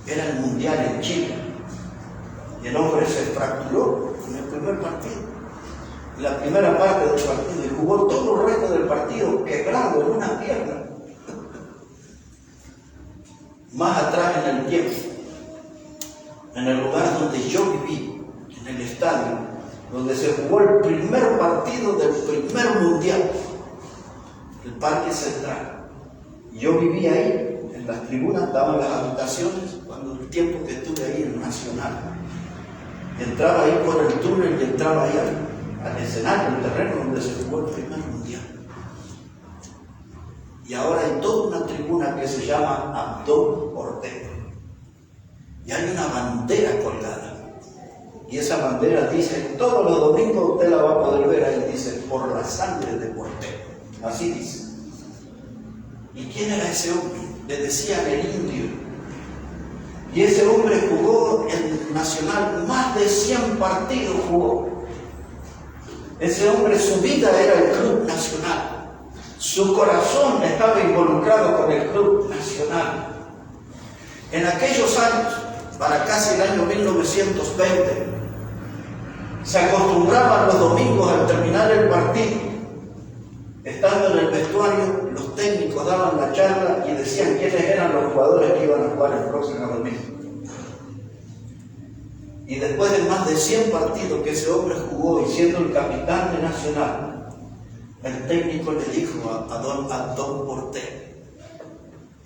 era el mundial en Chile. Y el hombre se fracturó en el primer partido, en la primera parte del partido, y jugó todo el resto del partido quebrado en una pierna. Más atrás en el tiempo, en el lugar donde yo viví, en el estadio, donde se jugó el primer partido del primer mundial, el Parque Central. Yo viví ahí, en las tribunas, estaban las habitaciones, cuando el tiempo que estuve ahí en Nacional. Entraba ahí por el túnel y entraba ahí al escenario, el terreno donde se jugó el primer mundial. Y ahora hay toda una tribuna que se llama Abdón Ortega. Y hay una bandera colgada. Y esa bandera dice, todos los domingos usted la va a poder ver ahí, dice, por la sangre de Ortega. Así dice. ¿Y quién era ese hombre? Le decían el indio. Y ese hombre jugó en Nacional, más de 100 partidos jugó. Ese hombre, su vida era el Club Nacional. Su corazón estaba involucrado con el Club Nacional. En aquellos años, para casi el año 1920, se acostumbraban los domingos al terminar el partido, estando en el vestuario, los técnicos daban la charla y decían quiénes eran los jugadores que iban a jugar el próximo domingo. Y después de más de 100 partidos que ese hombre jugó y siendo el capitán de Nacional, el técnico le dijo a don Portero,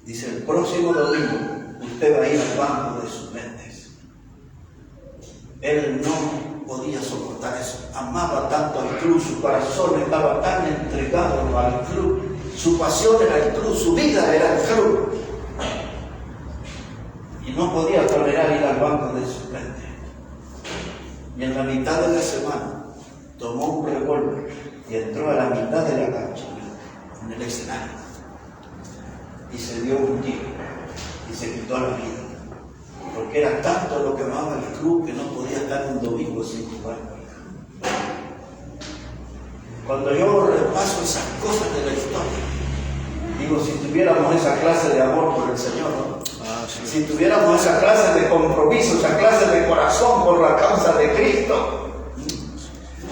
dice, el próximo domingo usted va a ir al banco de suplentes. Él no podía soportar eso, amaba tanto al club, su corazón estaba tan entregado al club, su pasión era el club, su vida era el club, y no podía tolerar ir al banco de suplentes. Y en la mitad de la semana tomó un revólver y entró a la mitad de la cancha, en el escenario, y se dio un tiro y se quitó la vida, porque era tanto lo que amaba el club que no podía estar un domingo sin jugar. Cuando yo repaso esas cosas de la historia, digo, si tuviéramos esa clase de amor por el Señor, ¿no? Si tuviéramos esa clase de compromiso, esa clase de corazón por la causa de Cristo,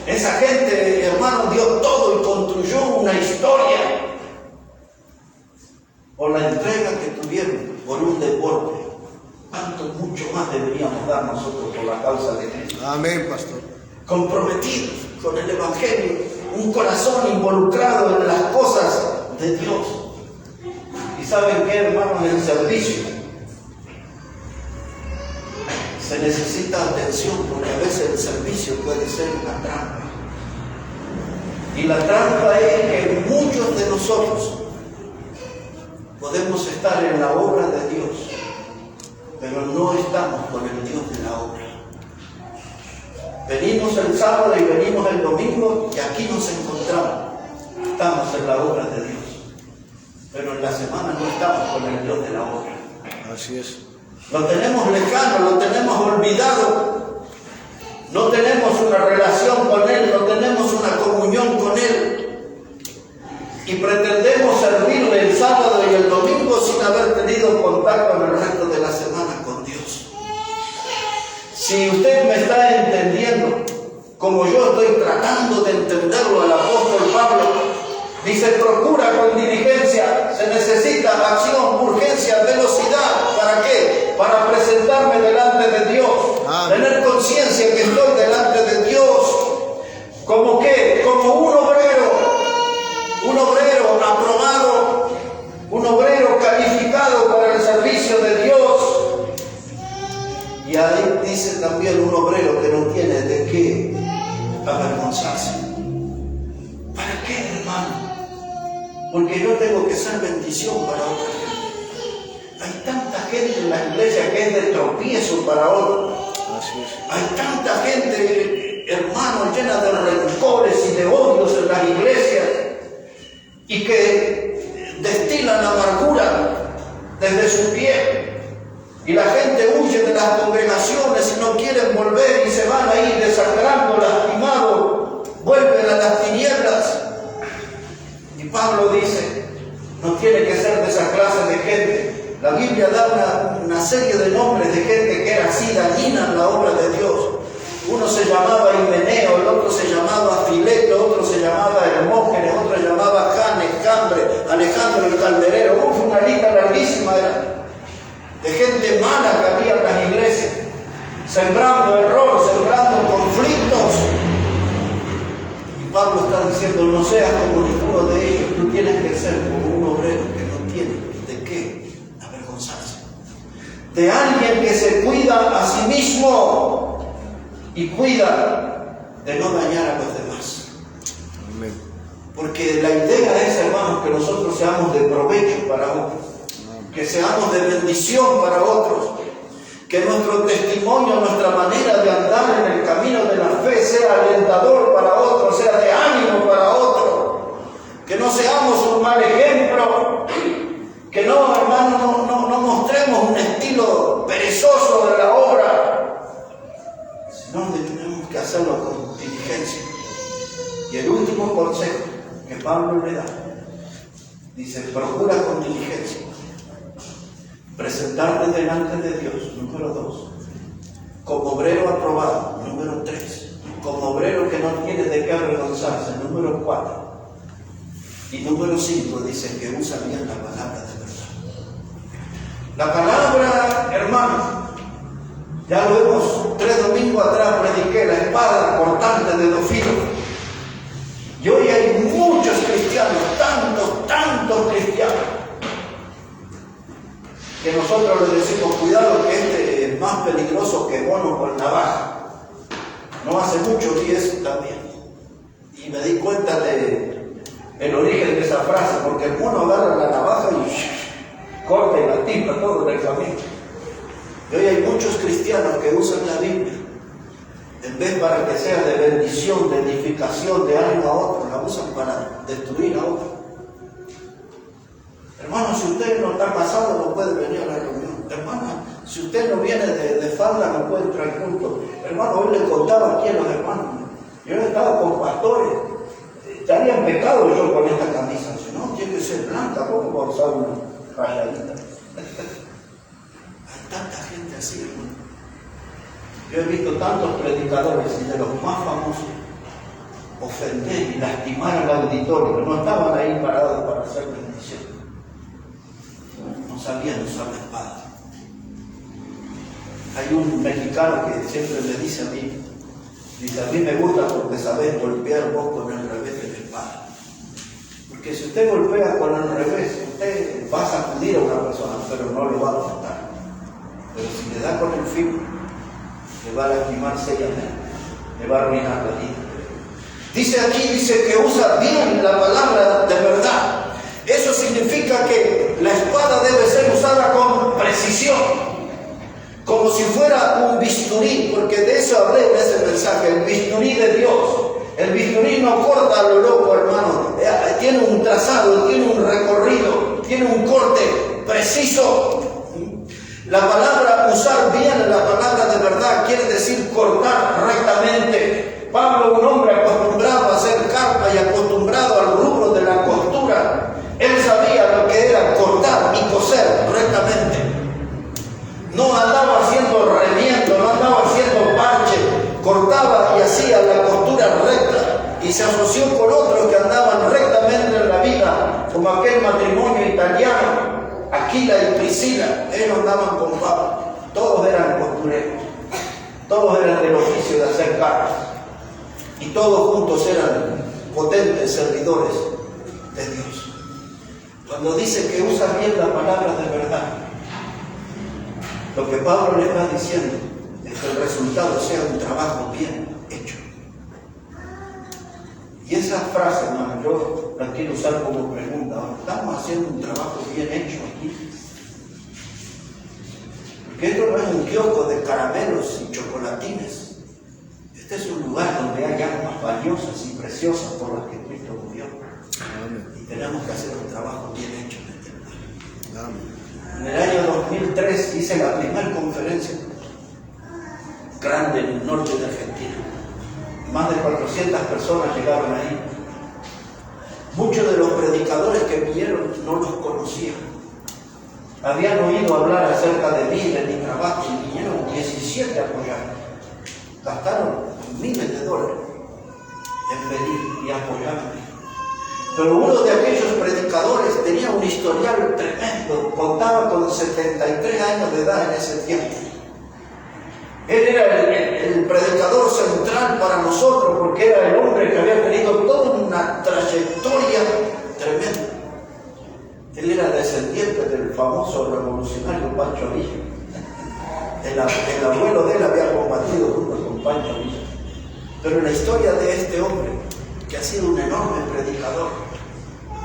esa gente, hermano, dio todo y construyó una historia por la entrega que tuvieron por un deporte. Tanto, mucho más deberíamos dar nosotros por la causa de Cristo. Amén, pastor. Comprometidos con el Evangelio, un corazón involucrado en las cosas de Dios. ¿Y saben qué, hermanos? En el servicio se necesita atención, porque a veces el servicio puede ser una trampa. Y la trampa es que muchos de nosotros podemos estar en la obra de Dios, pero no estamos con el Dios de la obra. Venimos el sábado y venimos el domingo y aquí nos encontramos. Estamos en la obra de Dios, pero en la semana no estamos con el Dios de la obra. Así es. Lo tenemos lejano, lo tenemos olvidado. No tenemos una relación con Él, no tenemos una comunión con Él. Y pretendemos servirle el sábado y el domingo sin haber tenido contacto en el resto de la semana con Dios. Si usted me está entendiendo, como yo estoy tratando de entenderlo al apóstol Pablo, dice, procura con diligencia, se necesita acción, urgencia, velocidad. ¿Para qué? Para presentarme delante de Dios. Amén. Tener conciencia que estoy delante de Dios. ¿Como qué? Como un obrero aprobado, un obrero calificado para el servicio de Dios. Y Y ahí dice también un obrero que no tiene de qué avergonzarse. ¿Para qué, hermano? Porque yo tengo que ser bendición para otra gente. Hay tanta gente en la iglesia que es de tropiezo para otros. Así es. Hay tanta gente, hermano, llena de rencores y de odios en las iglesias y que destilan amargura desde su pie. Y la gente huye de las congregaciones y no quieren volver y se van ahí desangrando, lastimados, vuelven a las tinieblas. Y Pablo dice, no tiene que ser de esa clase de gente. La Biblia da una serie de nombres de gente que era así dañina en la obra de Dios. Uno se llamaba Himeneo, el otro se llamaba Fileto, otro se llamaba Hermógenes, otro se llamaba Janes, Cambre, Alejandro el Calderero. Fue una lista larguísima de gente mala que había en las iglesias, sembrando error, sembrando conflictos. Y Pablo está diciendo, no seas como ninguno de ellos, tú tienes que ser como un obrero que no tiene de qué avergonzarse. De alguien que se cuida a sí mismo y cuida de no dañar a los demás. Amén. Porque la idea es, hermanos, que nosotros seamos de provecho para otros, que seamos de bendición para otros, que nuestro testimonio, nuestra manera de andar en el camino de la fe sea alentador para otros, sea de ánimo para otros, que no seamos un mal ejemplo, que no, hermanos, no mostremos un estilo perezoso de la obra, sino que tenemos que hacerlo con diligencia. Y el último consejo que Pablo le da, dice, procura con diligencia presentarte delante de Dios, número 2, como obrero aprobado, número 3, como obrero que no tiene de qué avergonzarse, número 4, y número 5 dice que usa bien la palabra de verdad. La palabra, hermano, ya lo vemos 3 domingos atrás, prediqué la espada cortante de 2 filos. Y hoy hay muchos cristianos, tantos cristianos, que nosotros les decimos, cuidado que este es más peligroso que mono con navaja. No hace mucho vi eso también. Y me di cuenta del origen de esa frase, porque el mono agarra la navaja y corta y lastima todo en el camino. Y hoy hay muchos cristianos que usan la Biblia, en vez para que sea de bendición, de edificación, de ánimo a otros, la usan para destruir a otros. Hermano, si usted no está casado, no puede venir a la reunión. Hermano, si usted no viene de falda, no puede entrar al culto. Hermano, hoy le contaba aquí a los hermanos. Yo he estado con pastores. Estaría en pecado yo con esta camisa. Si no, tiene que ser blanca, ¿cómo voy a usar una rayadita? Hay tanta gente así, hermano. Yo he visto tantos predicadores y de los más famosos ofender y lastimar al auditorio, que no estaban ahí parados para hacer bendición. No sabían usar la espada. Hay un mexicano que siempre me dice a mí me gusta porque sabes golpear vos con el revés de la espada. Porque si usted golpea con el revés, usted va a sacudir a una persona, pero no le va a matar. Pero si le da con el filo, le va a lastimar seriamente, le va a arruinar la vida. Dice que usa bien la palabra de verdad. Eso significa que la espada debe ser usada con precisión, como si fuera un bisturí, porque de eso hablé en ese mensaje, el bisturí de Dios. El bisturí no corta a lo loco, hermano, tiene un trazado, tiene un recorrido, tiene un corte preciso. La palabra usar bien, la palabra de verdad, quiere decir cortar rectamente. Pablo, un hombre acostumbrado a hacer carpa y acostumbrado al rubro de la costura, él sabía lo que era cortar y coser rectamente. No andaba haciendo remiendo, no andaba haciendo parche, cortaba y hacía la costura recta. Y se asoció con otros que andaban rectamente en la vida, como aquel matrimonio italiano, Aquila y Priscila. Ellos andaban con Pablo, todos eran costureros, todos eran del oficio de hacer carpas, y todos juntos eran potentes servidores de Dios. Cuando dice que usa bien las palabras de verdad, lo que Pablo le está diciendo de que el resultado sea un trabajo bien hecho. Y esa frase, hermano, yo la quiero usar como pregunta. ¿Estamos haciendo un trabajo bien hecho aquí? Porque esto no es un kiosco de caramelos y chocolatines. Este es un lugar donde hay almas valiosas y preciosas por las que Cristo murió. Amén. Y tenemos que hacer un trabajo bien hecho en este lugar. Amén. En el año 2003 hice la primera conferencia grande en el norte de Argentina. Más de 400 personas llegaron ahí. Muchos de los predicadores que vinieron no los conocían. Habían oído hablar acerca de mí, de mi trabajo, y vinieron 17 a apoyar. Gastaron miles de dólares en venir y apoyarme. Pero uno de aquellos predicadores tenía un historial tremendo, contaba con 73 años de edad en ese tiempo. Él era el predicador central para nosotros porque era el hombre que había tenido toda una trayectoria tremenda. Él era descendiente del famoso revolucionario Pancho Villa. El abuelo de él había combatido junto con Pancho Villa. Pero la historia de este hombre, que ha sido un enorme predicador,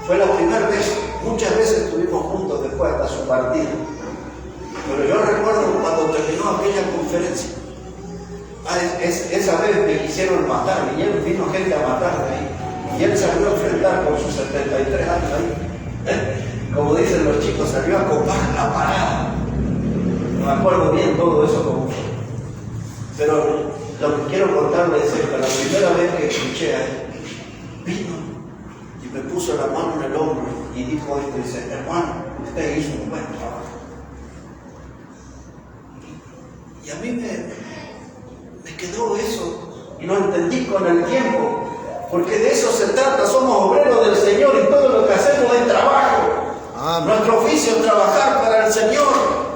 fue la primera vez, muchas veces estuvimos juntos después hasta su partida. Pero yo recuerdo cuando terminó aquella conferencia, esa vez me quisieron matar, vino gente a matarme ahí, y él salió a enfrentar por sus 73 años ahí. Como dicen los chicos, salió a copar la parada. No me acuerdo bien todo eso como fue. Pero lo que quiero contarles es que la primera vez que escuché a él, vino y me puso la mano en el hombro y dijo esto, dice, hermano, usted hizo un buen trabajo. Y a mí me quedó eso y lo entendí con el tiempo, porque de eso se trata, somos obreros del Señor y todo lo que hacemos es trabajo. Amén. Nuestro oficio es trabajar para el Señor.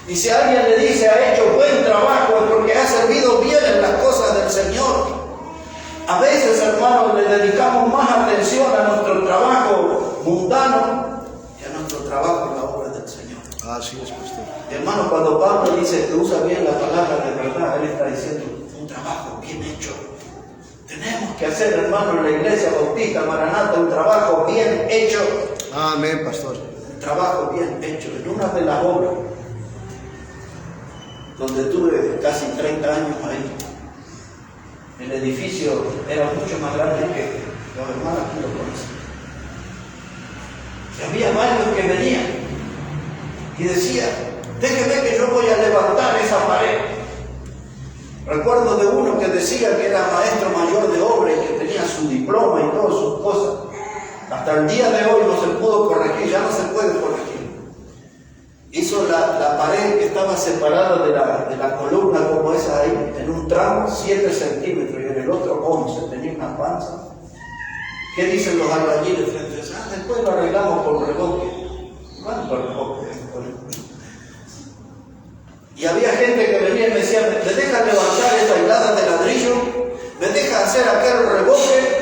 Y si alguien le dice ha hecho buen trabajo es porque ha servido bien en las cosas del Señor. A veces, hermanos, le dedicamos más atención a nuestro trabajo mundano que a nuestro trabajo en la obra del Señor. Así es, pastor. Hermano, cuando Pablo dice que usa bien la palabra de verdad, él está diciendo un trabajo bien hecho. Tenemos que hacer, hermano, en la iglesia bautista Maranata un trabajo bien hecho. Amén, pastor. Un trabajo bien hecho. En una de las obras donde tuve casi 30 años ahí, el edificio era mucho más grande que los hermanos que lo conocen. Y había varios que venían y decían, déjeme que yo voy a levantar esa pared. Recuerdo de uno que decía que era maestro mayor de obra y que tenía su diploma y todas sus cosas. Hasta el día de hoy no se pudo corregir, ya no se puede corregir. Hizo la pared que estaba separada de la columna como esa ahí, en un tramo 7 centímetros y en el otro 11, tenía una panza. ¿Qué dicen los albañiles frente a eso? Después lo arreglamos por reboque. ¿Cuánto reboque? Y había gente que venía y me decía, ¿me dejas levantar esa hilada de ladrillo? ¿Me dejas hacer aquel reboque?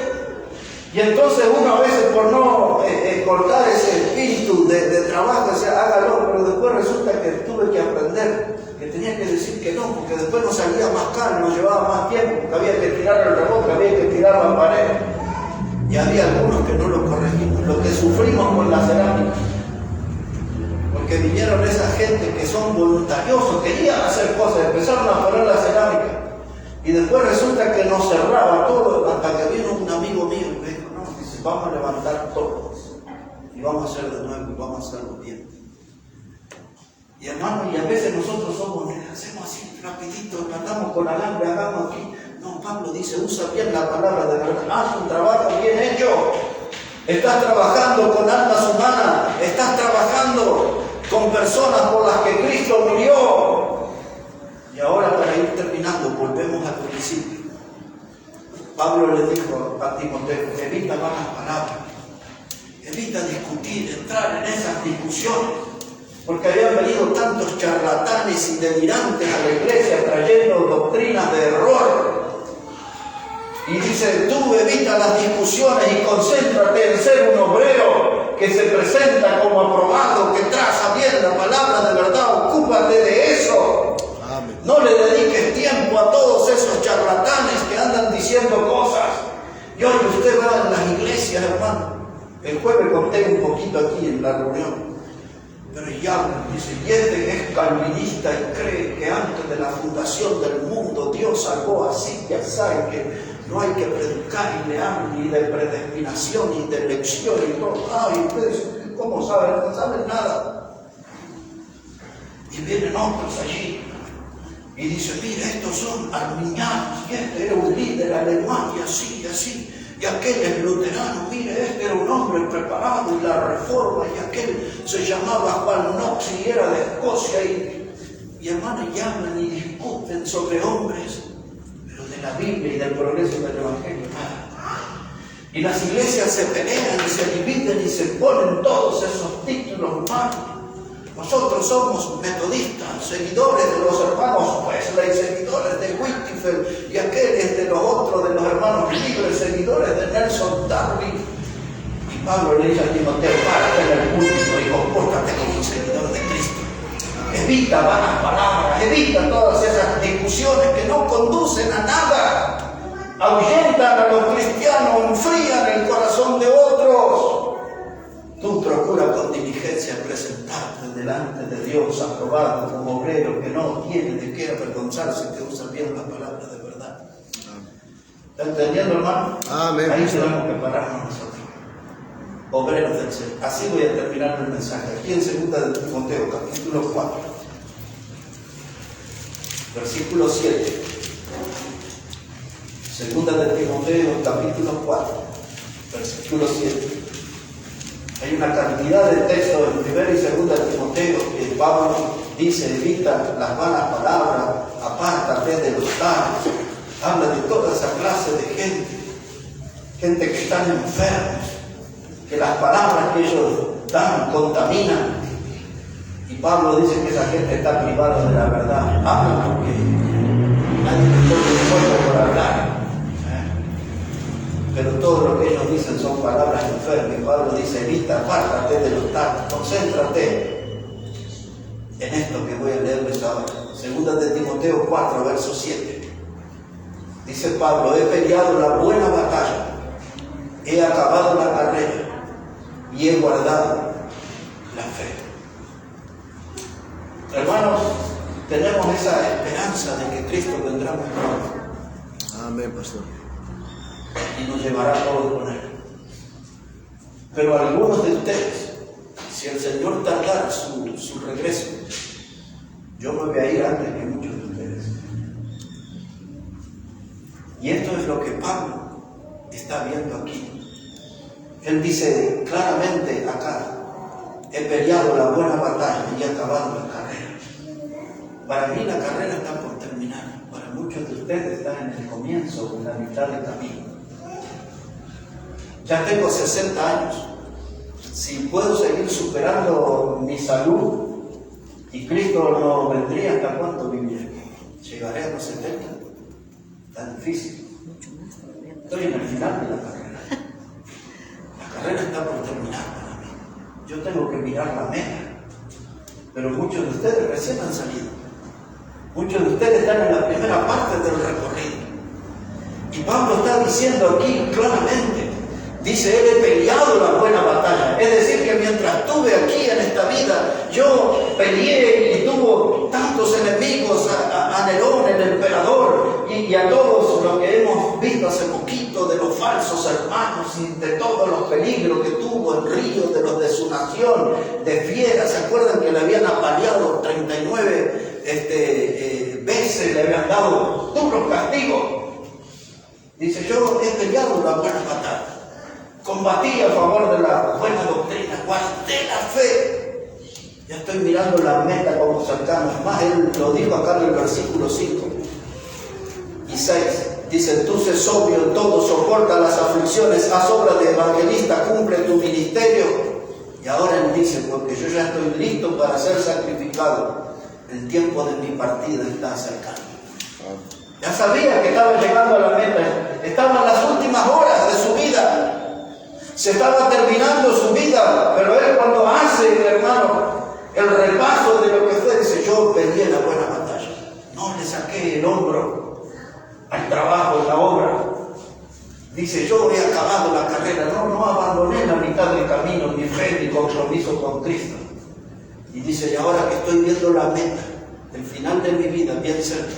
Y entonces uno a veces por no cortar ese espíritu de trabajo decía, hágalo, pero después resulta que tuve que aprender, que tenía que decir que no, porque después nos salía más caro, nos llevaba más tiempo, porque había que tirar el reboque, había que tirar la pared. Y había algunos que no lo corregimos, lo que sufrimos con la cerámica. Porque vinieron esa gente que son voluntariosos, querían hacer cosas, empezaron a poner la cerámica. Y después resulta que nos cerraba todo, hasta que vino un amigo mío y me dijo, no, dice, vamos a levantar todo y vamos a hacer de nuevo y vamos a hacerlo bien. Y hermano, y a veces nosotros hacemos así rapidito, andamos con alambre, hagamos aquí. No, Pablo dice, usa bien la palabra de verdad, haz un trabajo bien hecho. Estás trabajando con almas humanas, estás trabajando con personas por las que Cristo murió. Y ahora, para ir terminando, volvemos al principio. Pablo le dijo a Timoteo, evita malas palabras, evita discutir, entrar en esas discusiones, porque habían venido tantos charlatanes y delirantes a la iglesia trayendo doctrinas de error. Y dice, tú evita las discusiones y concéntrate en ser un obrero que se presenta como aprobado, que traza bien la palabra de verdad, ocúpate de eso. No le dediques tiempo charlatanes que andan diciendo cosas. Y hoy usted va en las iglesias, hermano. El jueves conté un poquito aquí en la reunión. Pero ya dice, y este es calvinista y cree que antes de la fundación del mundo Dios salvó así, ya sabe que no hay que predicar y leer ni de predestinación ni de elección y todo. Ay, ustedes, ¿cómo saben? No saben nada. Y vienen otros allí y dicen, mire, estos son arminianos y este era un líder alemán y así y así. Y aquel es luterano, mire, este era un hombre preparado y la reforma, y aquel se llamaba Juan Knox y era de Escocia, y hermanos, llaman y discuten sobre hombres, pero de la Biblia y del progreso del Evangelio nada. Y las iglesias se pelean y se dividen y se ponen todos esos títulos malos. Nosotros somos metodistas, seguidores de los hermanos Wesley, seguidores de Whitefield, y aquel es de los otros, de los hermanos libres, seguidores de Nelson Darby. Y Pablo le dice a Timoteo, párate en el púlpito y compórtate como un seguidor de Cristo. Evita vanas palabras, evita todas esas discusiones que no conducen a nada. Ahuyentan a los cristianos, enfrían el corazón de otros. Tú procura con diligencia presentarte delante de Dios aprobado como obrero que no tiene de qué avergonzarse, que usa bien las palabras de verdad. ¿Está entendiendo, hermano? Amén. Ahí tenemos que pararnos nosotros, obreros del Señor. Así voy a terminar el mensaje. Aquí en 2 de Timoteo, capítulo 4, versículo 7. 2 de Timoteo, capítulo 4, versículo 7. Hay una cantidad de textos en 1 y 2 de Timoteo que Pablo dice, evita las malas palabras, apártate de los tales. Habla de toda esa clase de gente que están enfermos, que las palabras que ellos dan contaminan. Y Pablo dice que esa gente está privada de la verdad. Habla porque nadie les pone el cuerpo por hablar. Pero todo lo que ellos dicen son palabras enfermas. Y Pablo dice, evita, apártate de los tales, concéntrate en esto que voy a leerles ahora. 2 de Timoteo 4, verso 7. Dice Pablo, he peleado la buena batalla, he acabado la carrera y he guardado la fe. Hermanos, tenemos esa esperanza de que Cristo vendrá muy pronto. Amén, pastor. Y nos llevará todos con él. Pero algunos de ustedes, si el Señor tardara su regreso, yo me voy a ir antes que muchos de ustedes. Y esto es lo que Pablo está viendo aquí. Él dice claramente acá, he peleado la buena batalla y he acabado la carrera. Para mí la carrera está por terminar. Para muchos de ustedes está en el comienzo, en la mitad del camino. Ya tengo 60 años. Si puedo seguir superando mi salud y Cristo no vendría, ¿hasta cuánto viviré? ¿Llegaré a los 70? Tan difícil. Estoy en el final de la carrera. La carrera está por terminar para mí. Yo tengo que mirar la meta. Pero muchos de ustedes recién han salido. Muchos de ustedes están en la primera parte del recorrido. Y Pablo está diciendo aquí claramente, dice, él he peleado la buena batalla. Es decir, que mientras estuve aquí en esta vida, yo peleé y tuvo tantos enemigos, a Nerón, el emperador, y a todos los que hemos visto hace poquito de los falsos hermanos y de todos los peligros que tuvo en Río, de los de su nación, de fieras. ¿Se acuerdan que le habían apaleado 39 veces, le habían dado duros castigos? Dice, yo he peleado la buena batalla. Combatí a favor de la buena doctrina, guardé la fe. Ya estoy mirando la meta como cercano. Más él lo dijo acá en el versículo 5 y 6. Dice, tú sé sobrio en todo, soporta las aflicciones, haz obra de evangelista, cumple tu ministerio. Y ahora él dice, porque yo ya estoy listo para ser sacrificado. El tiempo de mi partida está cercano. Ya sabía que estaba llegando a la meta. Estaba en las últimas horas de su vida. Se estaba terminando su vida, pero él cuando hace, hermano, el repaso de lo que fue, dice, yo peleé la buena batalla. No le saqué el hombro al trabajo, en la obra. Dice, yo he acabado la carrera, no abandoné en la mitad del camino mi fe, mi compromiso con Cristo. Y dice, y ahora que estoy viendo la meta, el final de mi vida, bien cerca,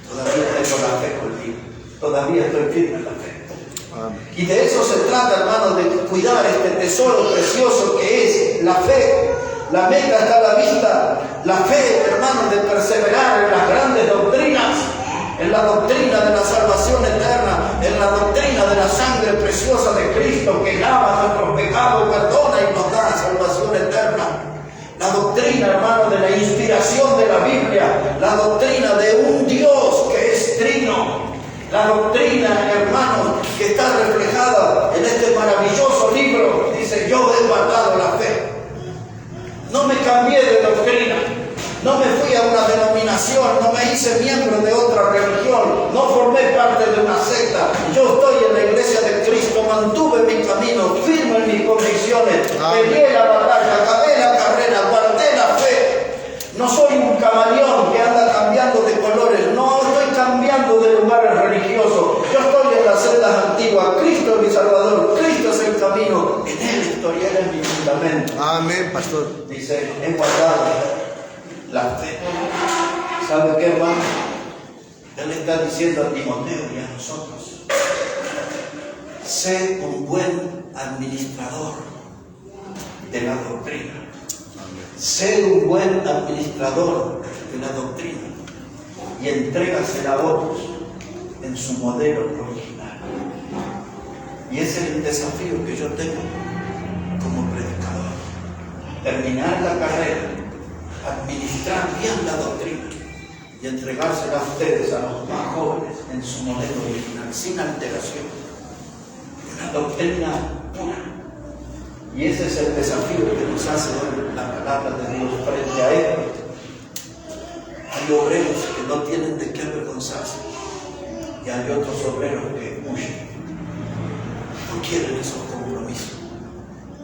todavía tengo la fe conmigo, todavía estoy firme en la fe. Amén. Y de eso se trata, hermanos, de cuidar este tesoro precioso que es la fe. La meta está a la vista. La fe, hermanos, de perseverar en las grandes doctrinas, en la doctrina de la salvación eterna, en la doctrina de la sangre preciosa de Cristo que lava nuestros pecados, perdona y nos da salvación eterna. La doctrina, hermanos, de la inspiración de la Biblia, la doctrina de un Dios que es trino. La doctrina, hermanos, que está reflejada en este maravilloso libro, dice, yo he guardado la fe. No me cambié de doctrina, no me fui a una denominación, no me hice miembro de otra religión, no formé parte de una secta. Yo estoy en la iglesia de Cristo, mantuve mi camino, firme en mis convicciones, peleé la batalla, acabé la carrera, guardé la fe. No soy un camaleón que anda cambiando de colores, no estoy cambiando de lugares religiosos. Yo estoy en las sendas antiguas. Cristo es mi Salvador, Cristo es el camino, en Él estoy, Él es mi fundamento. Amén, pastor. Dice, he guardado la fe. ¿Sabe qué, hermano? Él está diciendo a Timoteo y a nosotros, sé un buen administrador de la doctrina. Sé un buen administrador de la doctrina y entrégasela a otros en su modelo original. Y ese es el desafío que yo tengo como predicador. Terminar la carrera, administrar bien la doctrina y entregársela a ustedes, a los más jóvenes, en su modelo original, sin alteración. Una doctrina pura. Y ese es el desafío que nos hace hoy la palabra de Dios frente a esto. Hay obreros que no tienen de qué avergonzarse y hay otros obreros que huyen, no quieren esos compromisos.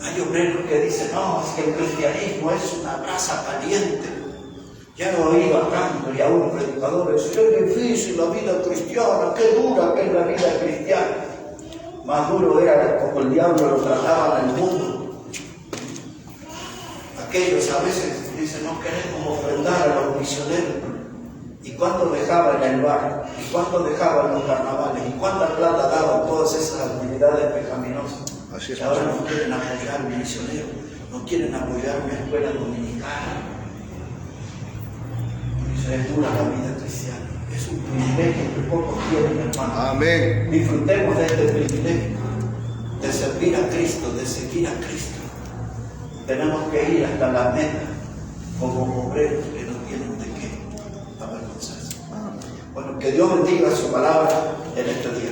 Hay obreros que dicen, no, es que el cristianismo es una brasa caliente. Ya lo he oído a tanto y a un predicador decir, es difícil la vida cristiana, qué dura que es la vida cristiana. Más duro era como el diablo lo trataba en el mundo. Aquellos a veces dicen, no queremos ofrendar a los misioneros. ¿Y cuánto dejaban en el bar? ¿Y cuánto dejaban en los carnavales? ¿Y cuánta plata daban todas esas actividades pecaminosas? Así es, y ahora no quieren apoyar un misionero, no quieren apoyar una escuela dominical. Es dura la vida cristiana. Es un privilegio que pocos tienen, hermano. Amén. Disfrutemos de este privilegio, de servir a Cristo, de seguir a Cristo. Tenemos que ir hasta la meta como obreros que no tienen de qué avergonzarse. Bueno, que Dios bendiga su palabra en este día.